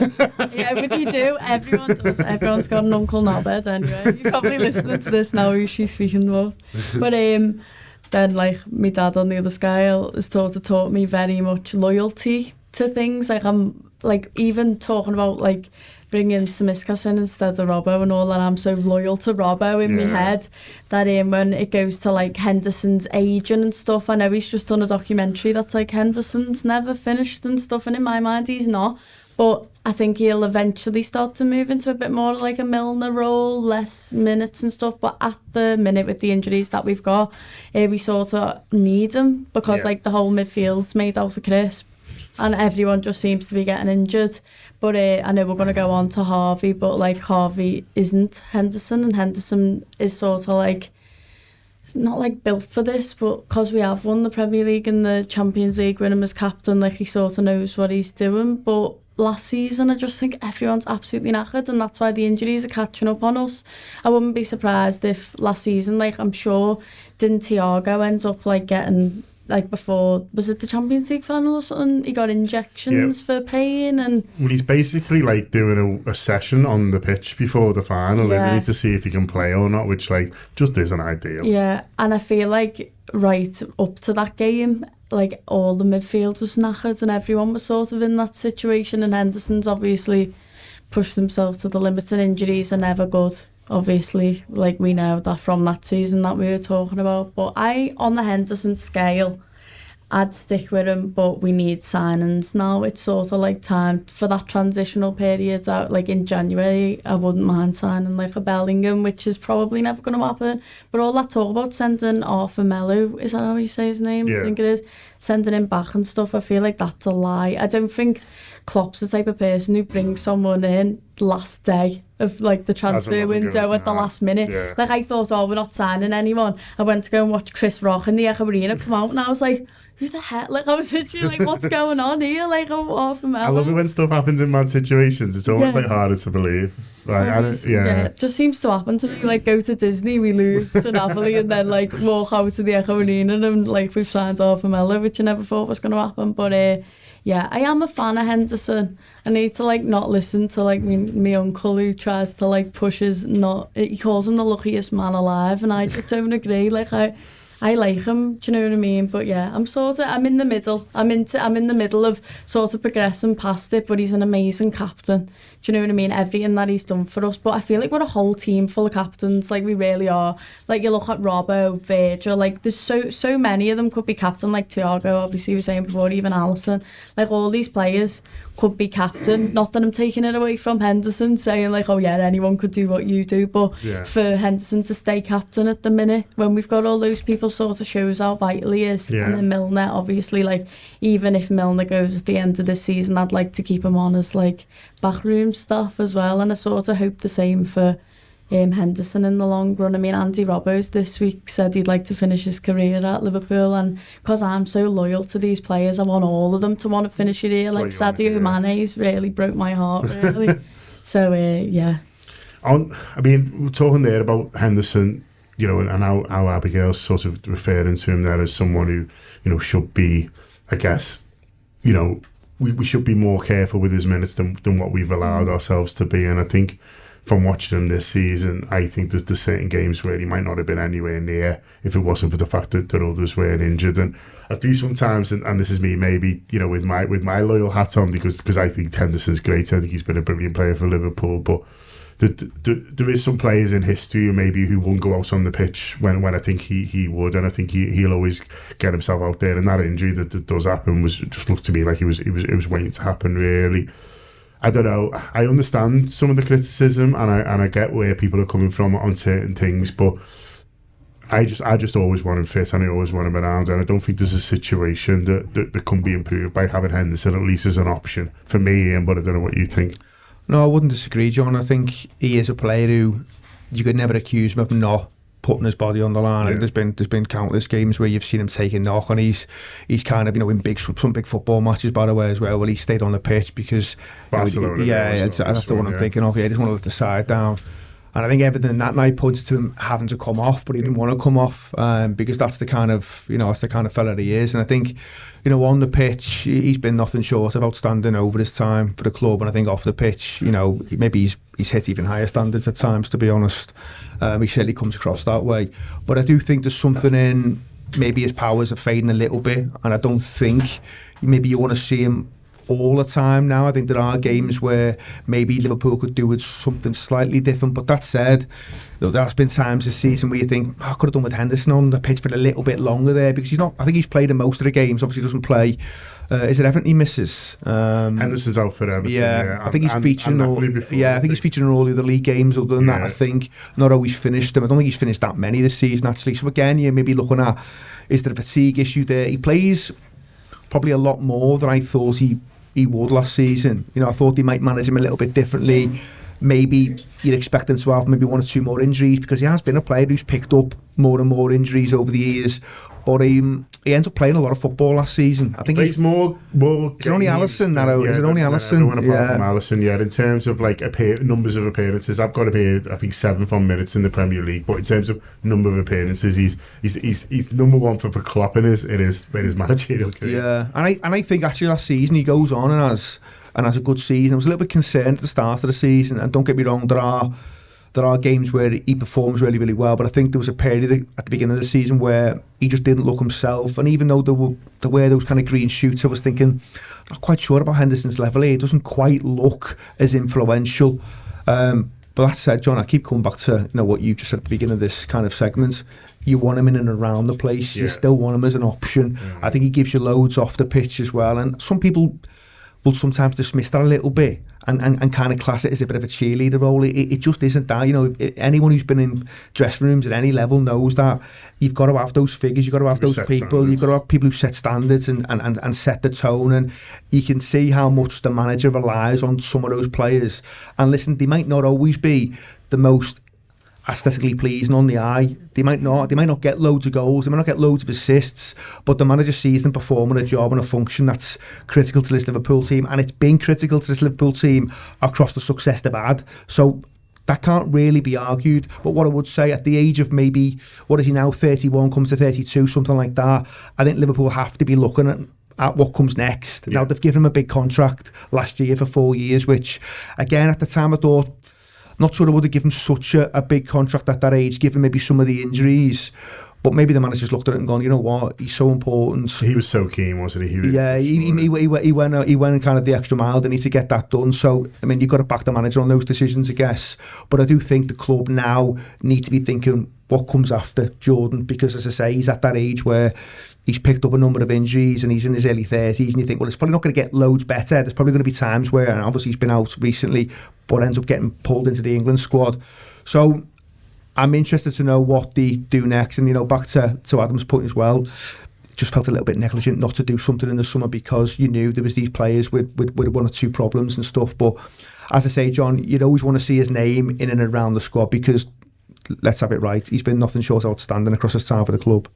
Yeah, but you do. Everyone does. Everyone's got an uncle knobhead anyway. You're probably listening to this now who she's speaking about. But then, like, my dad on the other scale has taught me very much loyalty to things. Like, I'm, like, even talking about, like, bringing Samiskas in instead of Robbo and all that, I'm so loyal to Robbo in my head that when it goes to like Henderson's agent and stuff, I know he's just done a documentary that's like Henderson's never finished and stuff, and in my mind he's not, but I think he'll eventually start to move into a bit more like a Milner role, less minutes and stuff. But at the minute, with the injuries that we've got, we sort of need him because like the whole midfield's made out of crisp and everyone just seems to be getting injured. But I know we're going to go on to Harvey, but like Harvey isn't Henderson, and Henderson is sort of like not like built for this, but because we have won the Premier League and the Champions League, with him as captain, like he sort of knows what he's doing. But last season, I just think everyone's absolutely knackered, and that's why the injuries are catching up on us. I wouldn't be surprised if last season, like I'm sure, didn't Thiago end up like getting, like before, was it the Champions League final or something? He got injections for pain, and well, he's basically like doing a session on the pitch before the final, isn't he, to see if he can play or not, which like just isn't ideal. Yeah, and I feel like right up to that game, like all the midfield was knackered and everyone was sort of in that situation, and Henderson's obviously pushed himself to the limits, and injuries are never good. obviously, like we know that from that season that we were talking about. But on the Henderson scale, I'd stick with him, but we need signings now. It's sort of like time for that transitional period. Like in January, I wouldn't mind signing like a Bellingham, which is probably never going to happen. But all that talk about sending Melu, is that how you say his name? Yeah. I think it is. Sending him back and stuff, I feel like that's a lie. I don't think Klopp's the type of person who brings someone in last day of like the transfer window at the last minute. Yeah. Like I thought, we're not signing anyone. I went to go and watch Chris Rock in the Echo Arena come out, and I was like, who the hell? Like I was literally like, what's going on here? Like I love it when stuff happens in mad situations. It's almost like harder to believe. Like, it just seems to happen to me. Like go to Disney, we lose to Napoli, and then like walk out to the Echo Arena and like we've signed Melu, which I never thought was going to happen. But I am a fan of Henderson. I need to like not listen to like me uncle who tries to like push he calls him the luckiest man alive, and I just don't agree. Like I like him, do you know what I mean? But yeah, I'm in the middle. I'm in the middle of sort of progressing past it, but he's an amazing captain. Do you know what I mean? Everything that he's done for us. But I feel like we're a whole team full of captains, like we really are. Like you look at Robbo, Virgil, like there's so many of them could be captain, like Thiago, obviously we were saying before, even Allison. Like all these players could be captain. Not that I'm taking it away from Henderson, saying like, oh yeah, anyone could do what you do, but for Henderson to stay captain at the minute, when we've got all those people, sort of shows how vital he is. Yeah. And then Milner, obviously, like even if Milner goes at the end of this season, I'd like to keep him on as like backroom stuff as well, and I sort of hope the same for Henderson in the long run. I mean, Andy Robbo's this week said he'd like to finish his career at Liverpool, and because I'm so loyal to these players, I want all of them to want to finish it here. Like Sadio Mane's really broke my heart, really. So I mean, we're talking there about Henderson, you know, and how Abigail's sort of referring to him there as someone who, you know, should be, I guess, you know, we should be more careful with his minutes than what we've allowed ourselves to be. And I think from watching him this season, I think there's certain games where he might not have been anywhere near if it wasn't for the fact that others were injured. And I do sometimes, and this is me maybe, you know, with my loyal hat on, because I think Henderson's great. I think he's been a brilliant player for Liverpool, but there is some players in history who won't go out on the pitch when I think he would, and I think he'll always get himself out there. And that injury that does happen just looked to me like it was waiting to happen, really. I don't know. I understand some of the criticism, and I get where people are coming from on certain things, but I just always want him fit, and I always want him around, and I don't think there's a situation that can be improved by having Henderson at least as an option for me. But I don't know what you think. No, I wouldn't disagree, John. I think he is a player who you could never accuse him of not putting his body on the line. Yeah. There's been countless games where you've seen him take a knock, and he's kind of, you know, in some big football matches, by the way, as well, where he stayed on the pitch because Barcelona. That's the one I'm thinking of. Yeah, he just want to let the side down. And I think everything that night points to him having to come off, but he didn't want to come off because that's the kind of, you know, that's the kind of fella he is. And I think, you know, on the pitch, he's been nothing short of outstanding over his time for the club. And I think off the pitch, you know, maybe he's hit even higher standards at times, to be honest. He certainly comes across that way. But I do think there's something in maybe his powers are fading a little bit. And I don't think maybe you want to see him all the time now. I think there are games where maybe Liverpool could do with something slightly different, but that said, there's been times this season where you think, I could have done with Henderson on the pitch for a little bit longer there, because I think he's played in most of the games. Obviously he doesn't play, is it Everton he misses? Henderson's out for Everton, yeah. I think he's featuring he's featuring all the other league games. Other than that, I think not always finished them. I don't think he's finished that many this season actually. So again, you're maybe looking at, is there a fatigue issue there? He plays probably a lot more than I thought he would last season. You know, I thought he might manage him a little bit differently. Maybe you'd expect him to have maybe one or two more injuries, because he has been a player who's picked up more and more injuries over the years. But he ends up playing a lot of football last season. I think he's more. Is it only Allison? Is it only Allison? Everyone apart from Allison, yeah. In terms of like numbers of appearances, I've got to be, I think, 7th on minutes in the Premier League. But in terms of number of appearances, he's number one for Klopp in his managerial career. Yeah, and I think actually last season he goes on and has a good season. I was a little bit concerned at the start of the season, and don't get me wrong, there are games where he performs really, really well, but I think there was a period at the beginning of the season where he just didn't look himself. And even though there were those kind of green shoots, I was thinking, I'm not quite sure about Henderson's level here. He doesn't quite look as influential. But that said, John, I keep coming back to what you just said at the beginning of this kind of segment. You want him in and around the place. You still want him as an option. I think he gives you loads off the pitch as well. And some people will sometimes dismiss that a little bit and kind of class it as a bit of a cheerleader role. It just isn't that. Anyone who's been in dressing rooms at any level knows that you've got to have those figures, you've got to have those people, standards. You've got to have people who set standards and set the tone, and you can see how much the manager relies on some of those players. And listen, they might not always be the most aesthetically pleasing on the eye. They might not get loads of goals, they might not get loads of assists, but the manager sees them performing a job and a function that's critical to this Liverpool team, and it's been critical to this Liverpool team across the success they've had. So that can't really be argued. But what I would say, at the age of maybe, what is he now, 31, comes to 32, something like that, I think Liverpool have to be looking at what comes next. Now, they've given him a big contract last year for 4 years, which, again, at the time I thought, not sure I would have given such a big contract at that age, given maybe some of the injuries. But maybe the manager's looked at it and gone, you know what, he's so important. He was so keen, wasn't he? He went kind of the extra mile. They need to get that done. So, I mean, you've got to back the manager on those decisions, I guess. But I do think the club now need to be thinking what comes after Jordan, because, as I say, he's at that age where he's picked up a number of injuries and he's in his early 30s, and you think, well, it's probably not going to get loads better. There's probably going to be times where, and obviously he's been out recently, but ends up getting pulled into the England squad. So I'm interested to know what they do next. And, back to Adam's point as well, it just felt a little bit negligent not to do something in the summer, because you knew there was these players with one or two problems and stuff. But as I say, John, you'd always want to see his name in and around the squad, because, let's have it right, he's been nothing short of outstanding across his time for the club.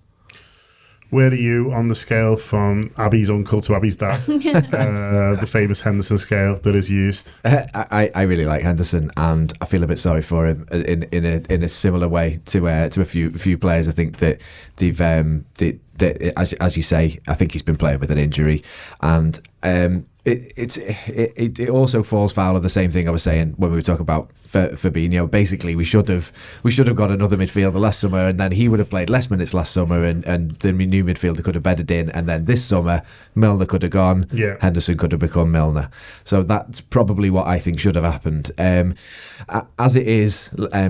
Where are you on the scale from Abby's uncle to Abby's dad? The famous Henderson scale that is used. I really like Henderson, and I feel a bit sorry for him in a similar way to a few players. I think that they've as you say, I think he's been playing with an injury, and it also falls foul of the same thing I was saying when we were talking about Firmino. Basically, we should have got another midfielder last summer, and then he would have played less minutes last summer, and the new midfielder could have bedded in, and then this summer Milner could have gone, Henderson could have become Milner. So that's probably what I think should have happened. As it is,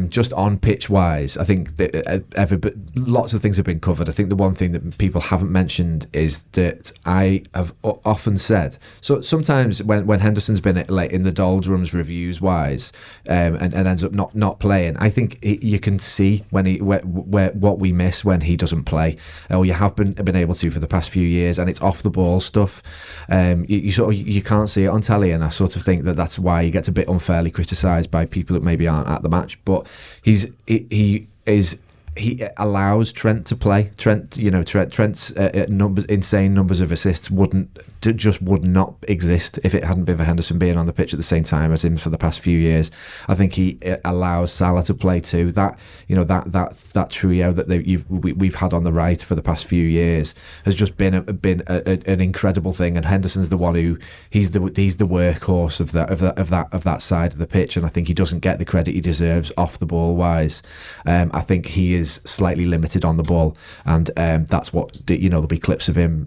just on pitch wise, I think that lots of things have been covered. I think the one thing that people haven't mentioned is that I have often said, so sometimes when Henderson's been like in the doldrums reviews wise, and ends up not playing, I think you can see what we miss when he doesn't play, or you have been able to for the past few years, and it's off the ball stuff. You can't see it on telly, and I sort of think that's why he gets a bit unfairly criticised by people that maybe aren't at the match. But he allows Trent to play. Trent's insane numbers of assists would not exist if it hadn't been for Henderson being on the pitch at the same time as him for the past few years. I think he allows Salah to play too. That trio that we've had on the right for the past few years has just been an incredible thing. And Henderson's the one who he's the workhorse of that side of the pitch, and I think he doesn't get the credit he deserves off the ball wise. I think he is slightly limited on the ball, and that's what there'll be clips of him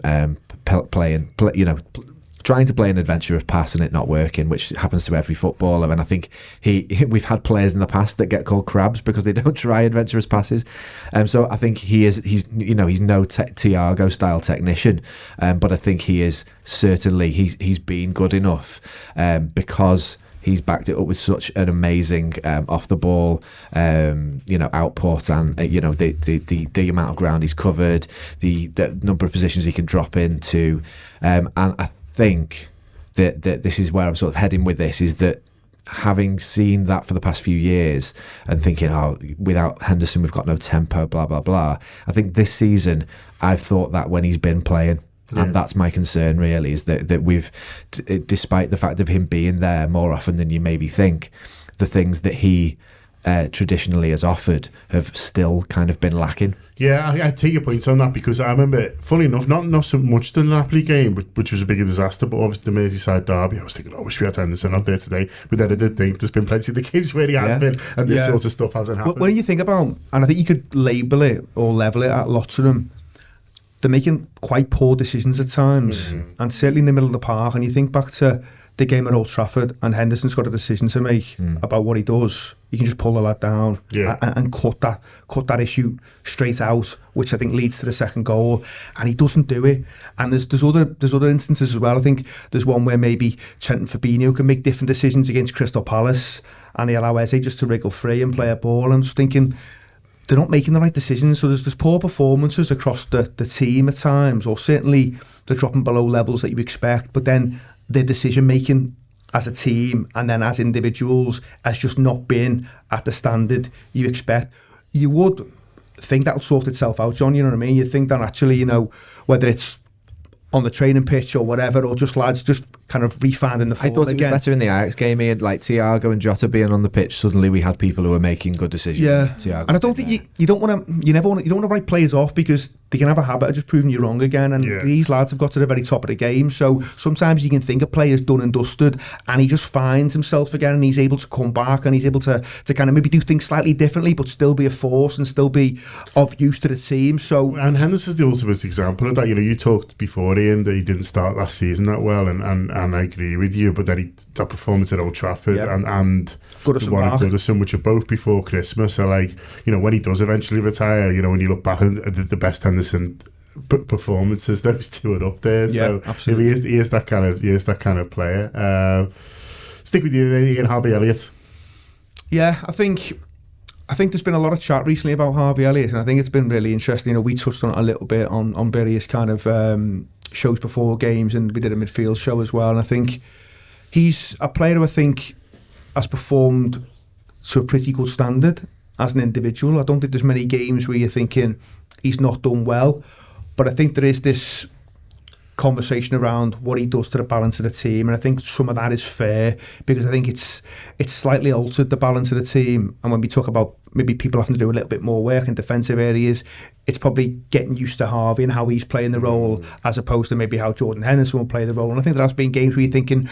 trying to play an adventurous pass and it not working, which happens to every footballer. And I think we've had players in the past that get called crabs because they don't try adventurous passes. So I think he's no Thiago style technician, but I think he is certainly he's been good enough because he's backed it up with such an amazing off the ball, output, and the amount of ground he's covered, the number of positions he can drop into, and I think that this is where I'm sort of heading with this, is that having seen that for the past few years and thinking, without Henderson we've got no tempo, blah blah blah. I think this season I've thought that when he's been playing. Yeah. And that's my concern, really, is that we've, despite the fact of him being there more often than you maybe think, the things that he traditionally has offered have still kind of been lacking. Yeah, I take your point on that, because I remember, funny enough, not so much the Napoli game, which was a bigger disaster, but obviously the Merseyside derby, I was thinking, I wish we had Henderson out there today. But then I did think there's been plenty of the games where he has been, and this sort of stuff hasn't happened. What do you think about, and I think you could label it or level it at lots of them, they're making quite poor decisions at times, and certainly in the middle of the park. And you think back to the game at Old Trafford and Henderson's got a decision to make about what he does, you can just pull the lad down and cut that issue straight out, which I think leads to the second goal, and he doesn't do it. And there's other instances as well. I think there's one where maybe Trent and Fabinho can make different decisions against Crystal Palace, and they allow Eze just to wriggle free and play a ball. I'm just thinking they're not making the right decisions. So there's poor performances across the team at times, or certainly they're dropping below levels that you expect, but then their decision making as a team and then as individuals has just not been at the standard you expect. You would think that'll sort itself out, John, you know what I mean? You think that actually, you know, whether it's on the training pitch or whatever, or just lads just kind of refinding the form. I thought it again. was better in the Ajax game. He had like Thiago and Jota being on the pitch. Suddenly we had people who were making good decisions. Yeah, Thiago and I don't think you don't want to. You don't want to write players off because they can have a habit of just proving you wrong again. And these lads have got to the very top of the game. So sometimes you can think a player's done and dusted, and he just finds himself again, and he's able to come back, and he's able to kind of maybe do things slightly differently, but still be a force and still be of use to the team. So and Henderson's the ultimate example of that. You know, you talked before, Ian, that he didn't start last season that well, and I agree with you. But then that performance at Old Trafford and the one at Goodison, which are both before Christmas, are like, you know, when he does eventually retire, you know, when you look back at the best Henderson performances, those two are up there. So absolutely. he is that kind of player. Stick with you, Ian. Harvey Ellis. Yeah, I think there's been a lot of chat recently about Harvey Ellis, and I think it's been really interesting. You know, we touched on it a little bit on various kind of shows before games, and we did a midfield show as well. And I think he's a player who I think has performed to a pretty good standard as an individual. I don't think there's many games where you're thinking he's not done well, but I think there is this conversation around what he does to the balance of the team, and I think some of that is fair, because I think it's slightly altered the balance of the team. And when we talk about maybe people having to do a little bit more work in defensive areas, it's probably getting used to Harvey and how he's playing the role, as opposed to maybe how Jordan Henderson will play the role. And I think there has been games where you're thinking,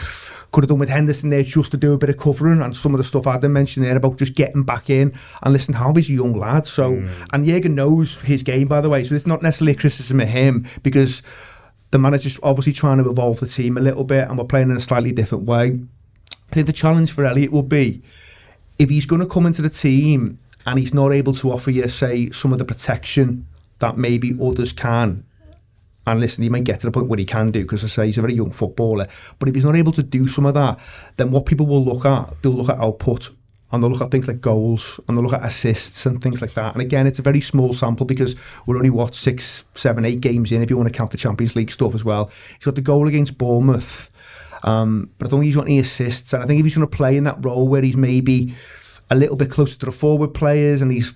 could have done with Henderson there just to do a bit of covering, and some of the stuff Adam mentioned there about just getting back in. And listen, Harvey's a young lad, so and Jürgen knows his game, by the way, so it's not necessarily a criticism of him, because the manager's obviously trying to evolve the team a little bit, and we're playing in a slightly different way. I think the challenge for Elliott will be, if he's going to come into the team and he's not able to offer you, say, some of the protection that maybe others can, and listen, he might get to the point where he can do, because I say he's a very young footballer, but if he's not able to do some of that, then what people will look at, they'll look at output, and they'll look at things like goals, and they'll look at assists and things like that. And again, it's a very small sample, because we're only 6, 7, 8 games in, if you want to count the Champions League stuff as well. He's got the goal against Bournemouth, but I don't think he's got any assists. And I think if he's going to play in that role where he's maybe a little bit closer to the forward players, and he's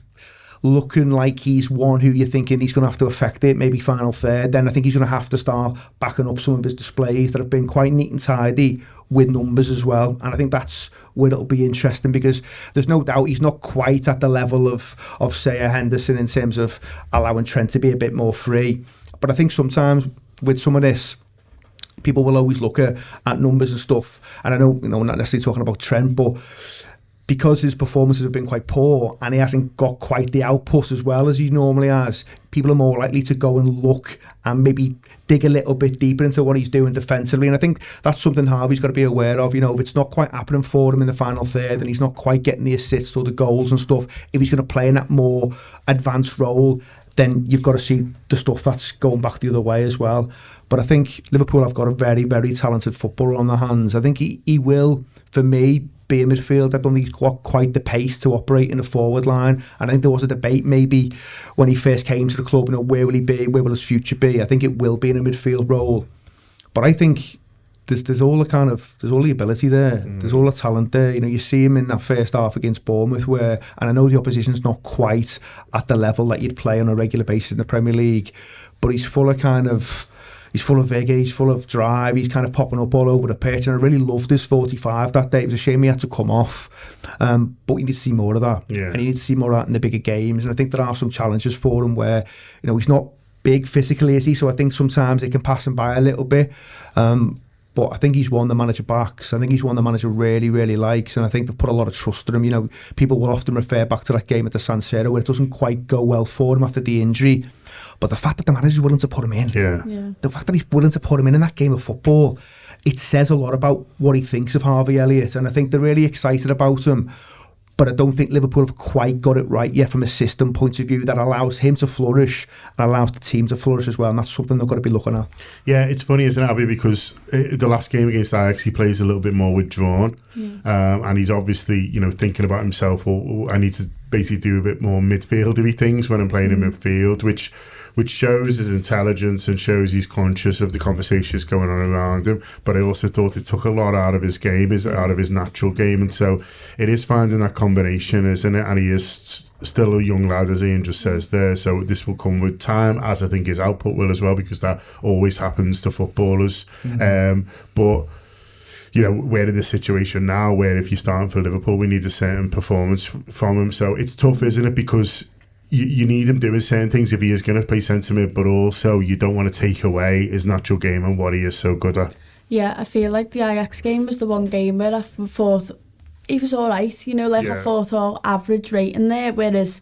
looking like he's one who you're thinking he's going to have to affect it, maybe final third, then I think he's going to have to start backing up some of his displays that have been quite neat and tidy with numbers as well. And I think that's where it'll be interesting, because there's no doubt he's not quite at the level of say a Henderson in terms of allowing Trent to be a bit more free. But I think sometimes with some of this, people will always look at numbers and stuff. And I know, you know, we're not necessarily talking about Trent, but because his performances have been quite poor and he hasn't got quite the output as well as he normally has, people are more likely to go and look and maybe dig a little bit deeper into what he's doing defensively. And I think that's something Harvey's got to be aware of. You know, if it's not quite happening for him in the final third and he's not quite getting the assists or the goals and stuff, if he's going to play in that more advanced role, then you've got to see the stuff that's going back the other way as well. But I think Liverpool have got a very, very talented footballer on their hands. I think he will, for me, be a midfield. I don't think he's got quite the pace to operate in the forward line. And I think there was a debate maybe when he first came to the club, you know, where will he be? Where will his future be? I think it will be in a midfield role. But I think there's all the ability there. There's all the talent there. You know, you see him in that first half against Bournemouth where, and I know the opposition's not quite at the level that you'd play on a regular basis in the Premier League, but he's full of vigour, he's full of drive, he's kind of popping up all over the pitch, and I really loved his 45 that day. It was a shame he had to come off, but you need to see more of that, and you need to see more of that in the bigger games. And I think there are some challenges for him where, you know, he's not big physically, is he? So I think sometimes they can pass him by a little bit, but I think he's one the manager backs. I think he's one the manager really, really likes, and I think they've put a lot of trust in him. You know, people will often refer back to that game at the San Siro where it doesn't quite go well for him after the injury, but the fact that the manager's willing to put him in, the fact that he's willing to put him in that game of football, it says a lot about what he thinks of Harvey Elliott, and I think they're really excited about him. But I don't think Liverpool have quite got it right yet from a system point of view that allows him to flourish and allows the team to flourish as well. And that's something they've got to be looking at. Yeah, it's funny, isn't it, Abby? Because the last game against Ajax, he plays a little bit more withdrawn. And he's obviously, thinking about himself, I need to basically do a bit more midfieldery things when I'm playing in midfield, which shows his intelligence and shows he's conscious of the conversations going on around him. But I also thought it took a lot out of his game, out of his natural game. And so it is finding that combination, isn't it? And he is still a young lad, as Ian just says there. So this will come with time, as I think his output will as well, because that always happens to footballers. But we're in this situation now where if you're starting for Liverpool, we need a certain performance from him. So it's tough, isn't it? Because you need him doing certain things if he is going to play centre mid, but also you don't want to take away his natural game and what he is so good at. Yeah, I feel like the Ajax game was the one game where I thought he was all right, I thought average rating there, whereas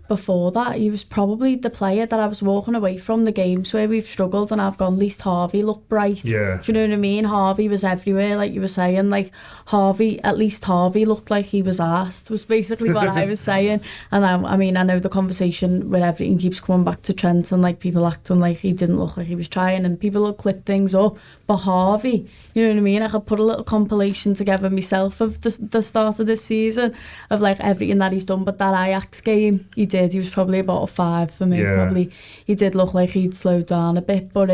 before that he was probably the player that I was walking away from the games where we've struggled and I've gone, at least Harvey looked bright. Yeah. Do you know what I mean? Harvey was everywhere, like you were saying, at least Harvey looked like he was arsed, was basically what I was saying. And I know the conversation where everything keeps coming back to Trent and people acting like he didn't look like he was trying, and people will clip things up, but Harvey, you know what I mean? I could put a little compilation together myself of the start of this season of everything that he's done, but that Ajax game he was probably about a 5 for me. Probably he did look like he'd slowed down a bit, but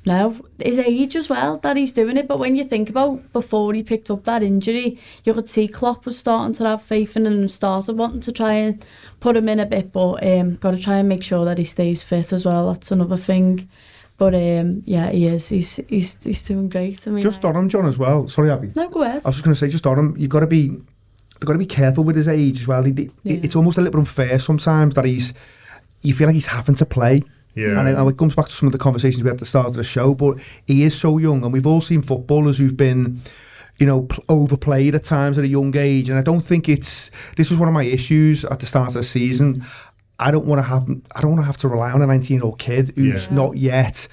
no, his age as well that he's doing it. But when you think about before he picked up that injury, you could see Klopp was starting to have faith in him and started wanting to try and put him in a bit, but got to try and make sure that he stays fit as well. That's another thing. But he is. He's doing great. Just on him, John, as well. Sorry, Abby. No, go ahead. I was just going to say, just on him, they've got to be careful with his age as well. It's almost a little bit unfair sometimes that you feel like he's having to play. Yeah. And it comes back to some of the conversations we had at the start of the show, but he is so young, and we've all seen footballers who've been, overplayed at times at a young age, and I don't think this was one of my issues at the start of the season. I don't want to have to rely on a 19-year-old kid who's not yet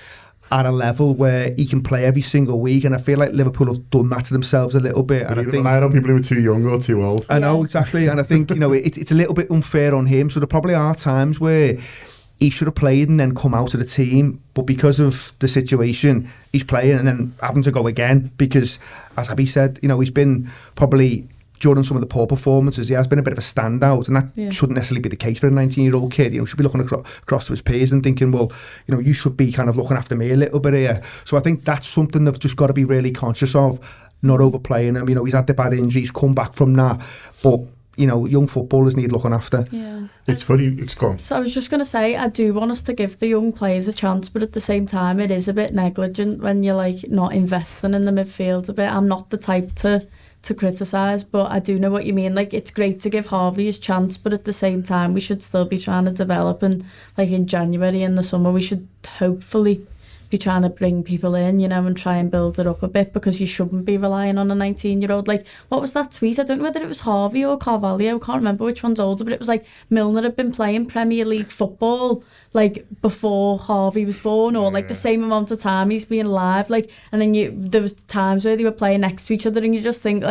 at a level where he can play every single week, and I feel like Liverpool have done that to themselves a little bit. And I think relying on people who are too young or too old. I know, exactly, and I think it's a little bit unfair on him. So there probably are times where he should have played and then come out of the team, but because of the situation, he's playing and then having to go again because, as Abby said, he's been probably, during some of the poor performances, he has been a bit of a standout, and that shouldn't necessarily be the case for a 19-year-old kid. Should be looking across to his peers and thinking, well, you should be kind of looking after me a little bit here. So I think that's something they've just got to be really conscious of, not overplaying him. He's had the bad injuries, come back from that, but young footballers need looking after. Yeah. It's funny, it's gone. So I was just going to say, I do want us to give the young players a chance, but at the same time, it is a bit negligent when you're not investing in the midfield a bit. I'm not the type to criticise, but I do know what you mean. It's great to give Harvey his chance, but at the same time, we should still be trying to develop, and in January in the summer, we should hopefully be trying to bring people in, and try and build it up a bit, because you shouldn't be relying on a 19-year-old. What was that tweet? I don't know whether it was Harvey or Carvalho, I can't remember which one's older, but it was Milner had been playing Premier League football before Harvey was born, or the same amount of time he's been alive, and then there was times where they were playing next to each other, and you just think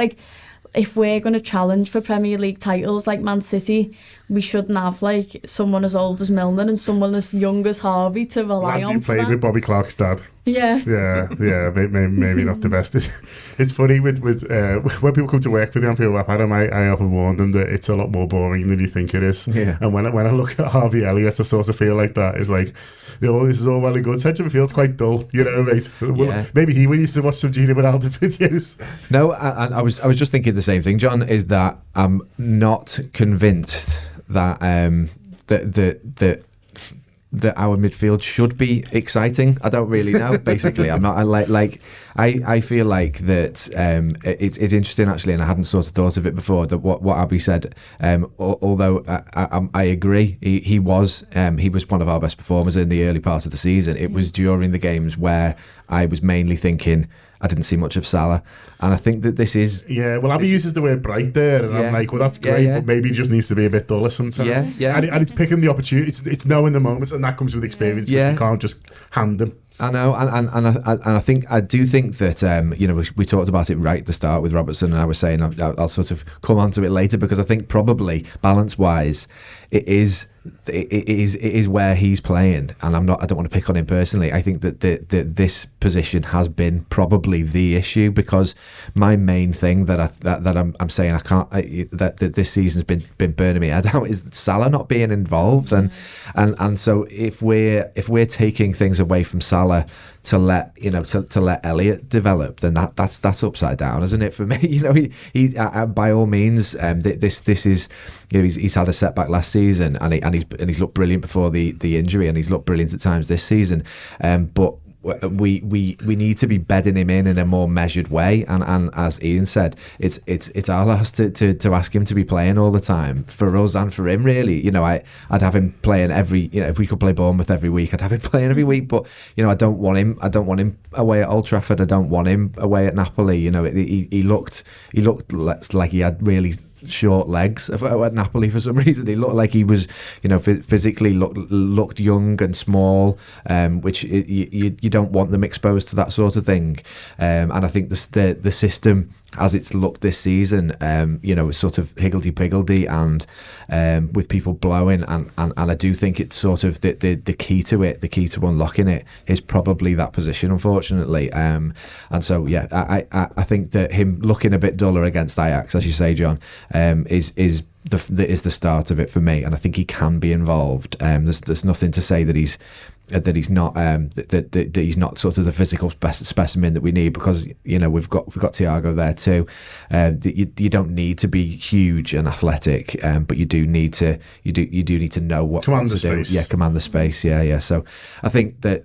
if we're going to challenge for Premier League titles like Man City, we shouldn't have someone as old as Milner and someone as young as Harvey to rely on. Played with Bobby Clark's dad. Yeah. Maybe not the best. It's funny with when people come to work with the Anfield Wrap, I often warn them that it's a lot more boring than you think it is. Yeah. And when I look at Harvey Elliott, I sort of feel like that is this is all well and good. Centre midfield's quite dull, mate. Yeah. Maybe he used to watch some Gino Ronaldo videos. No, I was just thinking the same thing, John. Is that I'm not convinced that that our midfield should be exciting. I don't really know. Basically, I'm not. I feel like that. It's interesting actually, and I hadn't sort of thought of it before. That what Abby said. Although I agree, he was one of our best performers in the early part of the season. It was during the games where I was mainly thinking, I didn't see much of Salah, and I think that this is... Yeah, well, Abby uses the word bright there, and I'm like, well, that's great, but maybe he just needs to be a bit duller sometimes. Yeah. And it's picking the opportunity, it's knowing the moments, and that comes with experience, you can't just hand them. I know, and I do think that we talked about it right at the start with Robertson, and I was saying I'll sort of come on to it later, because I think probably balance wise it is where he's playing, and I don't want to pick on him personally. I think that this position has been probably the issue, because my main thing that I'm saying that this season's been burning me head out is Salah not being involved, and so if we're taking things away from Salah to let Elliot develop, then that's upside down, isn't it, for me? He by all means, this is, he's had a setback last season, and he's looked brilliant before the injury, and he's looked brilliant at times this season, but we need to be bedding him in a more measured way, and as Ian said, it's our loss to ask him to be playing all the time, for us and for him, really. I'd have him playing every, if we could play Bournemouth every week, I'd have him playing every week, but I don't want him away at Old Trafford, I don't want him away at Napoli. He looked like he had really short legs at Napoli for some reason. He looked like he was, physically looked young and small, which you don't want them exposed to that sort of thing. And I think the system as it's looked this season, it's sort of higgledy-piggledy and with people blowing, and I do think it's sort of the key to it, the key to unlocking it is probably that position, unfortunately. And so I think that him looking a bit duller against Ajax, as you say, John, is the start of it for me, and I think he can be involved. There's nothing to say that he's not that he's not sort of the physical specimen that we need, because we've got Thiago there too. You don't need to be huge and athletic, but you do need to know what command to the space. do. Yeah, command the space. Yeah. So I think that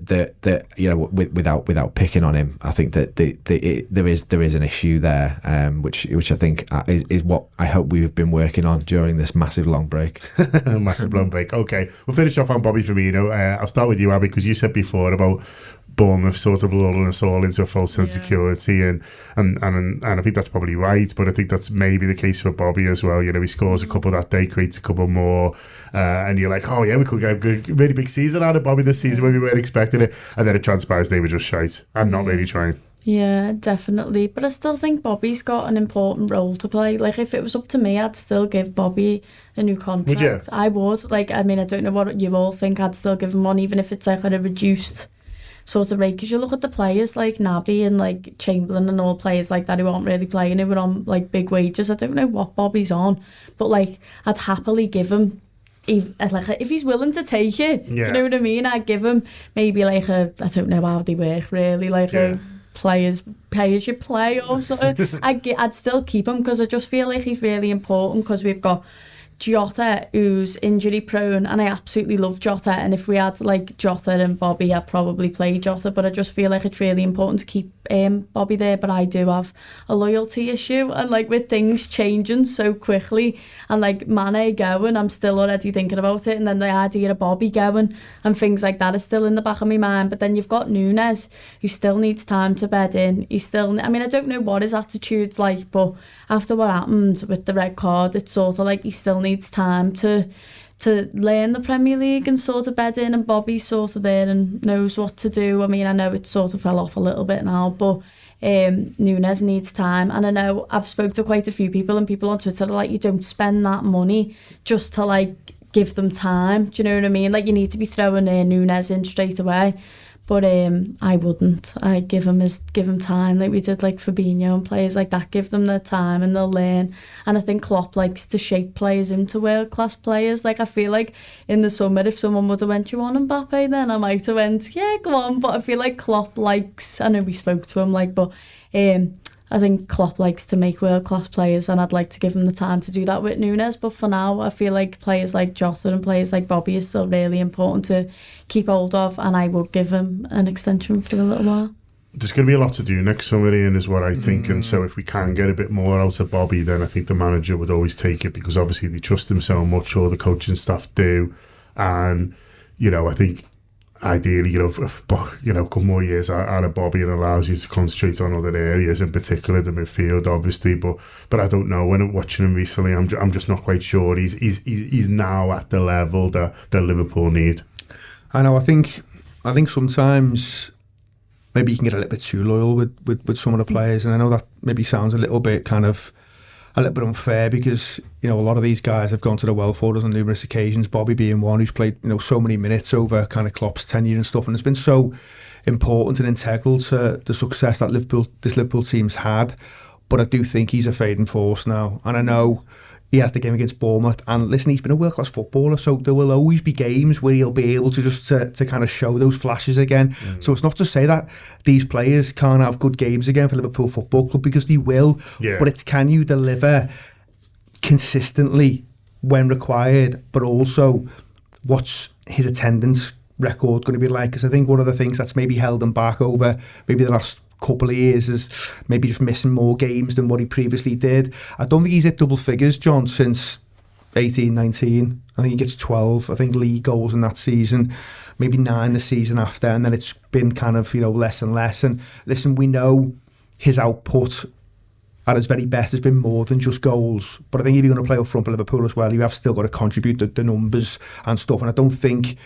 without picking on him, I think that there is an issue there, which I think is what I hope we've been working on during this massive long break. Massive long break. Okay, we'll finish off on Bobby Firmino. I'll start with you, Abby, because you said before about Bournemouth sort of lulling us all into a false sense of security, and I think that's probably right, but I think that's maybe the case for Bobby as well. He scores a couple that day, creates a couple more, and you're like, oh yeah, we could get a really big season out of Bobby this season when we weren't expecting it, and then it transpires they were just shite and not really trying. Yeah, definitely. But I still think Bobby's got an important role to play. Like, if it was up to me, I'd still give Bobby a new contract. Would you? I would. I don't know what you all think. I'd still give him one, even if it's like at a reduced sort of rate. Because you look at the players like Naby and like Chamberlain and all players like that who aren't really playing, who are on like big wages. I don't know what Bobby's on, but like I'd happily give him. If he's willing to take it, do you know what I mean? I'd give him maybe like I don't know how they work really, a players pay as you play or something. I'd still keep him, because I just feel like he's really important, because we've got Jota, who's injury prone, and I absolutely love Jota, and if we had like Jota and Bobby, I'd probably play Jota, but I just feel like it's really important to keep Bobby there. But I do have a loyalty issue, and like with things changing so quickly, and like Mane going, I'm still already thinking about it, and then the idea of Bobby going and things like that is still in the back of my mind. But then you've got Nunes, who still needs time to bed in. I don't know what his attitude's like, but after what happened with the red card, it's sort of like he still needs time to learn the Premier League and sort of bed in, and Bobby's sort of there and knows what to do. I know it sort of fell off a little bit now, but Nunes needs time, and I know I've spoke to quite a few people, and people on Twitter are like, you don't spend that money just to like give them time, do you know what I mean? Like, you need to be throwing Nunes in straight away. But I wouldn't. I'd give him time, like we did like Fabinho and players like that. Give them their time and they'll learn. And I think Klopp likes to shape players into world-class players. Like, I feel like in the summer, if someone would have went, you want Mbappe, then I might have went, yeah, go on. But I feel like Klopp likes, I know we spoke to him, but I think Klopp likes to make world-class players, and I'd like to give him the time to do that with Nunes. But for now, I feel like players like Jota and players like Bobby are still really important to keep hold of, and I would give him an extension for a little while. There's going to be a lot to do next summer, Ian, is what I think. And so if we can get a bit more out of Bobby, then I think the manager would always take it, because obviously they trust him so much, or the coaching staff do. And, I think ideally, a couple more years out of Bobby, and allows you to concentrate on other areas, in particular the midfield, obviously. But I don't know. When I'm watching him recently, I'm just not quite sure he's now at the level that Liverpool need. I know. I think sometimes maybe you can get a little bit too loyal with some of the players, and I know that maybe sounds a little bit unfair because, you know, a lot of these guys have gone to the well for us on numerous occasions, Bobby being one who's played, you know, so many minutes over kind of Klopp's tenure and stuff, and it's been so important and integral to the success that this Liverpool team's had. But I do think he's a fading force now, and I know he has the game against Bournemouth, and listen, he's been a world-class footballer, so there will always be games where he'll be able to just to kind of show those flashes again. So it's not to say that these players can't have good games again for Liverpool Football Club, because they will, but it's, can you deliver consistently when required, but also what's his attendance record going to be like? Because I think one of the things that's maybe held him back over maybe the last couple of years is maybe just missing more games than what he previously did. I don't think he's hit double figures, John, since 18-19. I think he gets 12, I think, league goals in that season, maybe 9 the season after, and then it's been kind of, you know, less and less. And listen, we know his output at his very best has been more than just goals, but I think if you're going to play up front for Liverpool as well, you have still got to contribute the numbers and stuff, and I don't think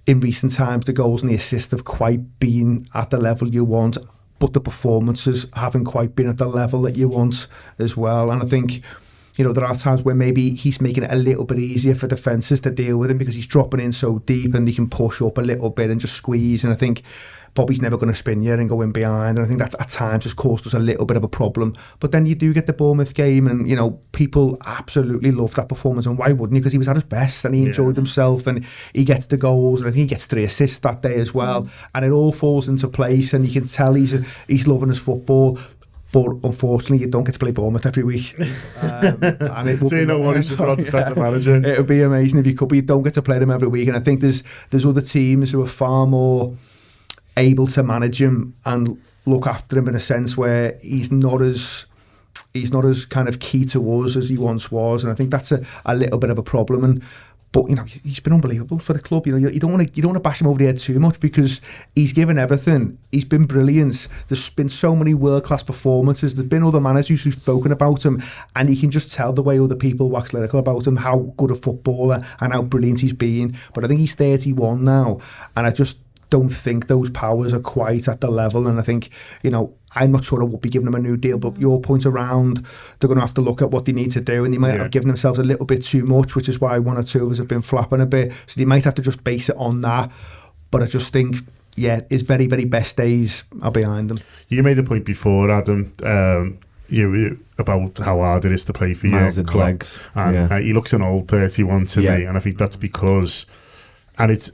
in recent times the goals and the assists have quite been at the level you want, but the performances haven't quite been at the level that you want as well. And I think, you know, there are times where maybe he's making it a little bit easier for defences to deal with him because he's dropping in so deep and he can push up a little bit and just squeeze. And I think Bobby's never going to spin you and go in behind, and I think that's at times just caused us a little bit of a problem. But then you do get the Bournemouth game, and, you know, people absolutely love that performance, and why wouldn't you? Because he was at his best and he enjoyed himself, and he gets the goals, and I think he gets 3 assists that day as well, and it all falls into place, and you can tell he's loving his football. But unfortunately, you don't get to play Bournemouth every week. And it would so you know what, he's just about to set the manager. It would be amazing if you could, but you don't get to play them every week. And I think there's other teams who are far more able to manage him and look after him in a sense where he's not as kind of key to us as he once was. And I think that's a little bit of a problem. But, you know, he's been unbelievable for the club. You know, you don't want to bash him over the head too much because he's given everything. He's been brilliant. There's been so many world-class performances. There's been other managers who've spoken about him, and you can just tell the way other people wax lyrical about him, how good a footballer and how brilliant he's been. But I think he's 31 now, and I just don't think those powers are quite at the level. And I think, you know, I'm not sure I would be giving them a new deal, but your point around they're going to have to look at what they need to do, and they might have given themselves a little bit too much, which is why one or two of us have been flapping a bit. So they might have to just base it on that. But I just think, his very, very best days are behind him. You made a point before, Adam, you about how hard it is to play for Miles your in club. legs. And he looks an old 31 to me, and I think that's because, and it's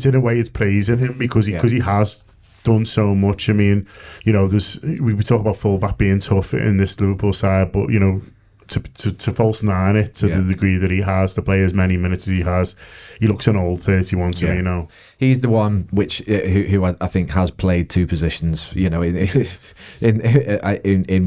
in a way it's praising him because he has done so much. I mean, you know, we talk about fullback being tough in this Liverpool side, but, you know, to false nine it to the degree that he has, to play as many minutes as he has, he looks an old 31 to me now. He's the one who I think has played 2 positions, you know, in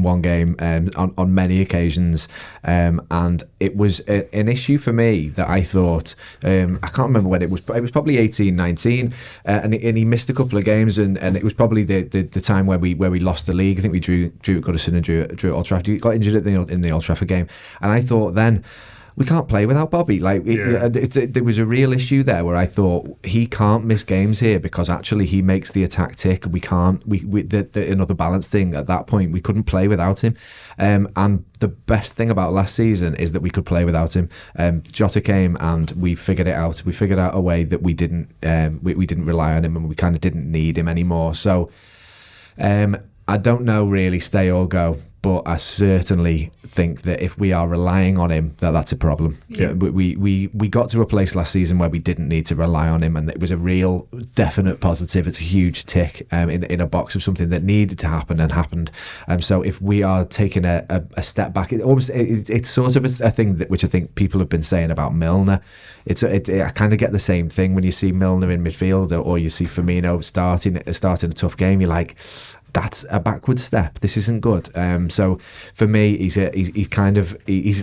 one game on many occasions, and it was an issue for me that I thought, I can't remember when it was probably 18-19, and he missed a couple of games, and it was probably the time where we lost the league. I think we drew at Goodison and drew at Old Trafford. He got injured in the Old Trafford game, and I thought then, we can't play without Bobby. Like there was a real issue there where I thought he can't miss games here because actually he makes the attack tick. We can't. Another balance thing at that point. We couldn't play without him. And the best thing about last season is that we could play without him. Jota came and we figured it out. We figured out a way that we didn't rely on him, and we kind of didn't need him anymore. So I don't know really, stay or go. But I certainly think that if we are relying on him, that's a problem. Yeah. We got to a place last season where we didn't need to rely on him, and it was a real definite positive. It's a huge tick in a box of something that needed to happen and happened. So if we are taking a step back, it's sort of a thing which I think people have been saying about Milner. I kind of get the same thing when you see Milner in midfield or you see Firmino starting a tough game. You're like, that's a backward step. This isn't good. So for me, he's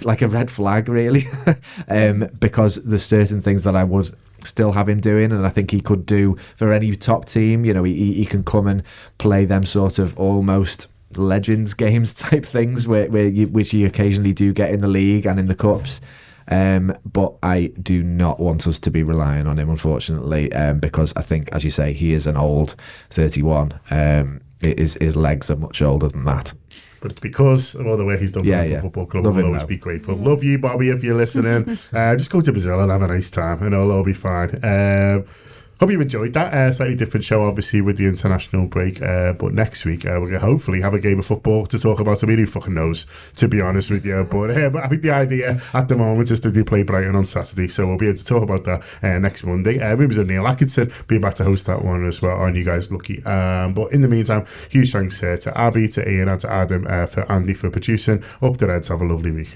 like a red flag, really, because there's certain things that I would still have him doing, and I think he could do for any top team. You know, he can come and play them sort of almost legends games type things which you occasionally do get in the league and in the cups. But I do not want us to be relying on him, unfortunately, because I think, as you say, he is an old 31. His legs are much older than that. But it's because of all the way he's done for the football club. We'll always be grateful. Love you, Bobby, if you're listening. Just go to Brazil and have a nice time, and it'll all be fine. Hope you enjoyed that. Slightly different show, obviously, with the international break. But next week, we're going to hopefully have a game of football to talk about. I mean, who fucking knows, to be honest with you. But I think the idea at the moment is that they play Brighton on Saturday. So we'll be able to talk about that next Monday. Rumours of Neil Atkinson being back to host that one as well. Aren't you guys lucky? But in the meantime, huge thanks to Abby, to Ian, and to Adam, for Andy for producing. Up the Reds. Have a lovely week.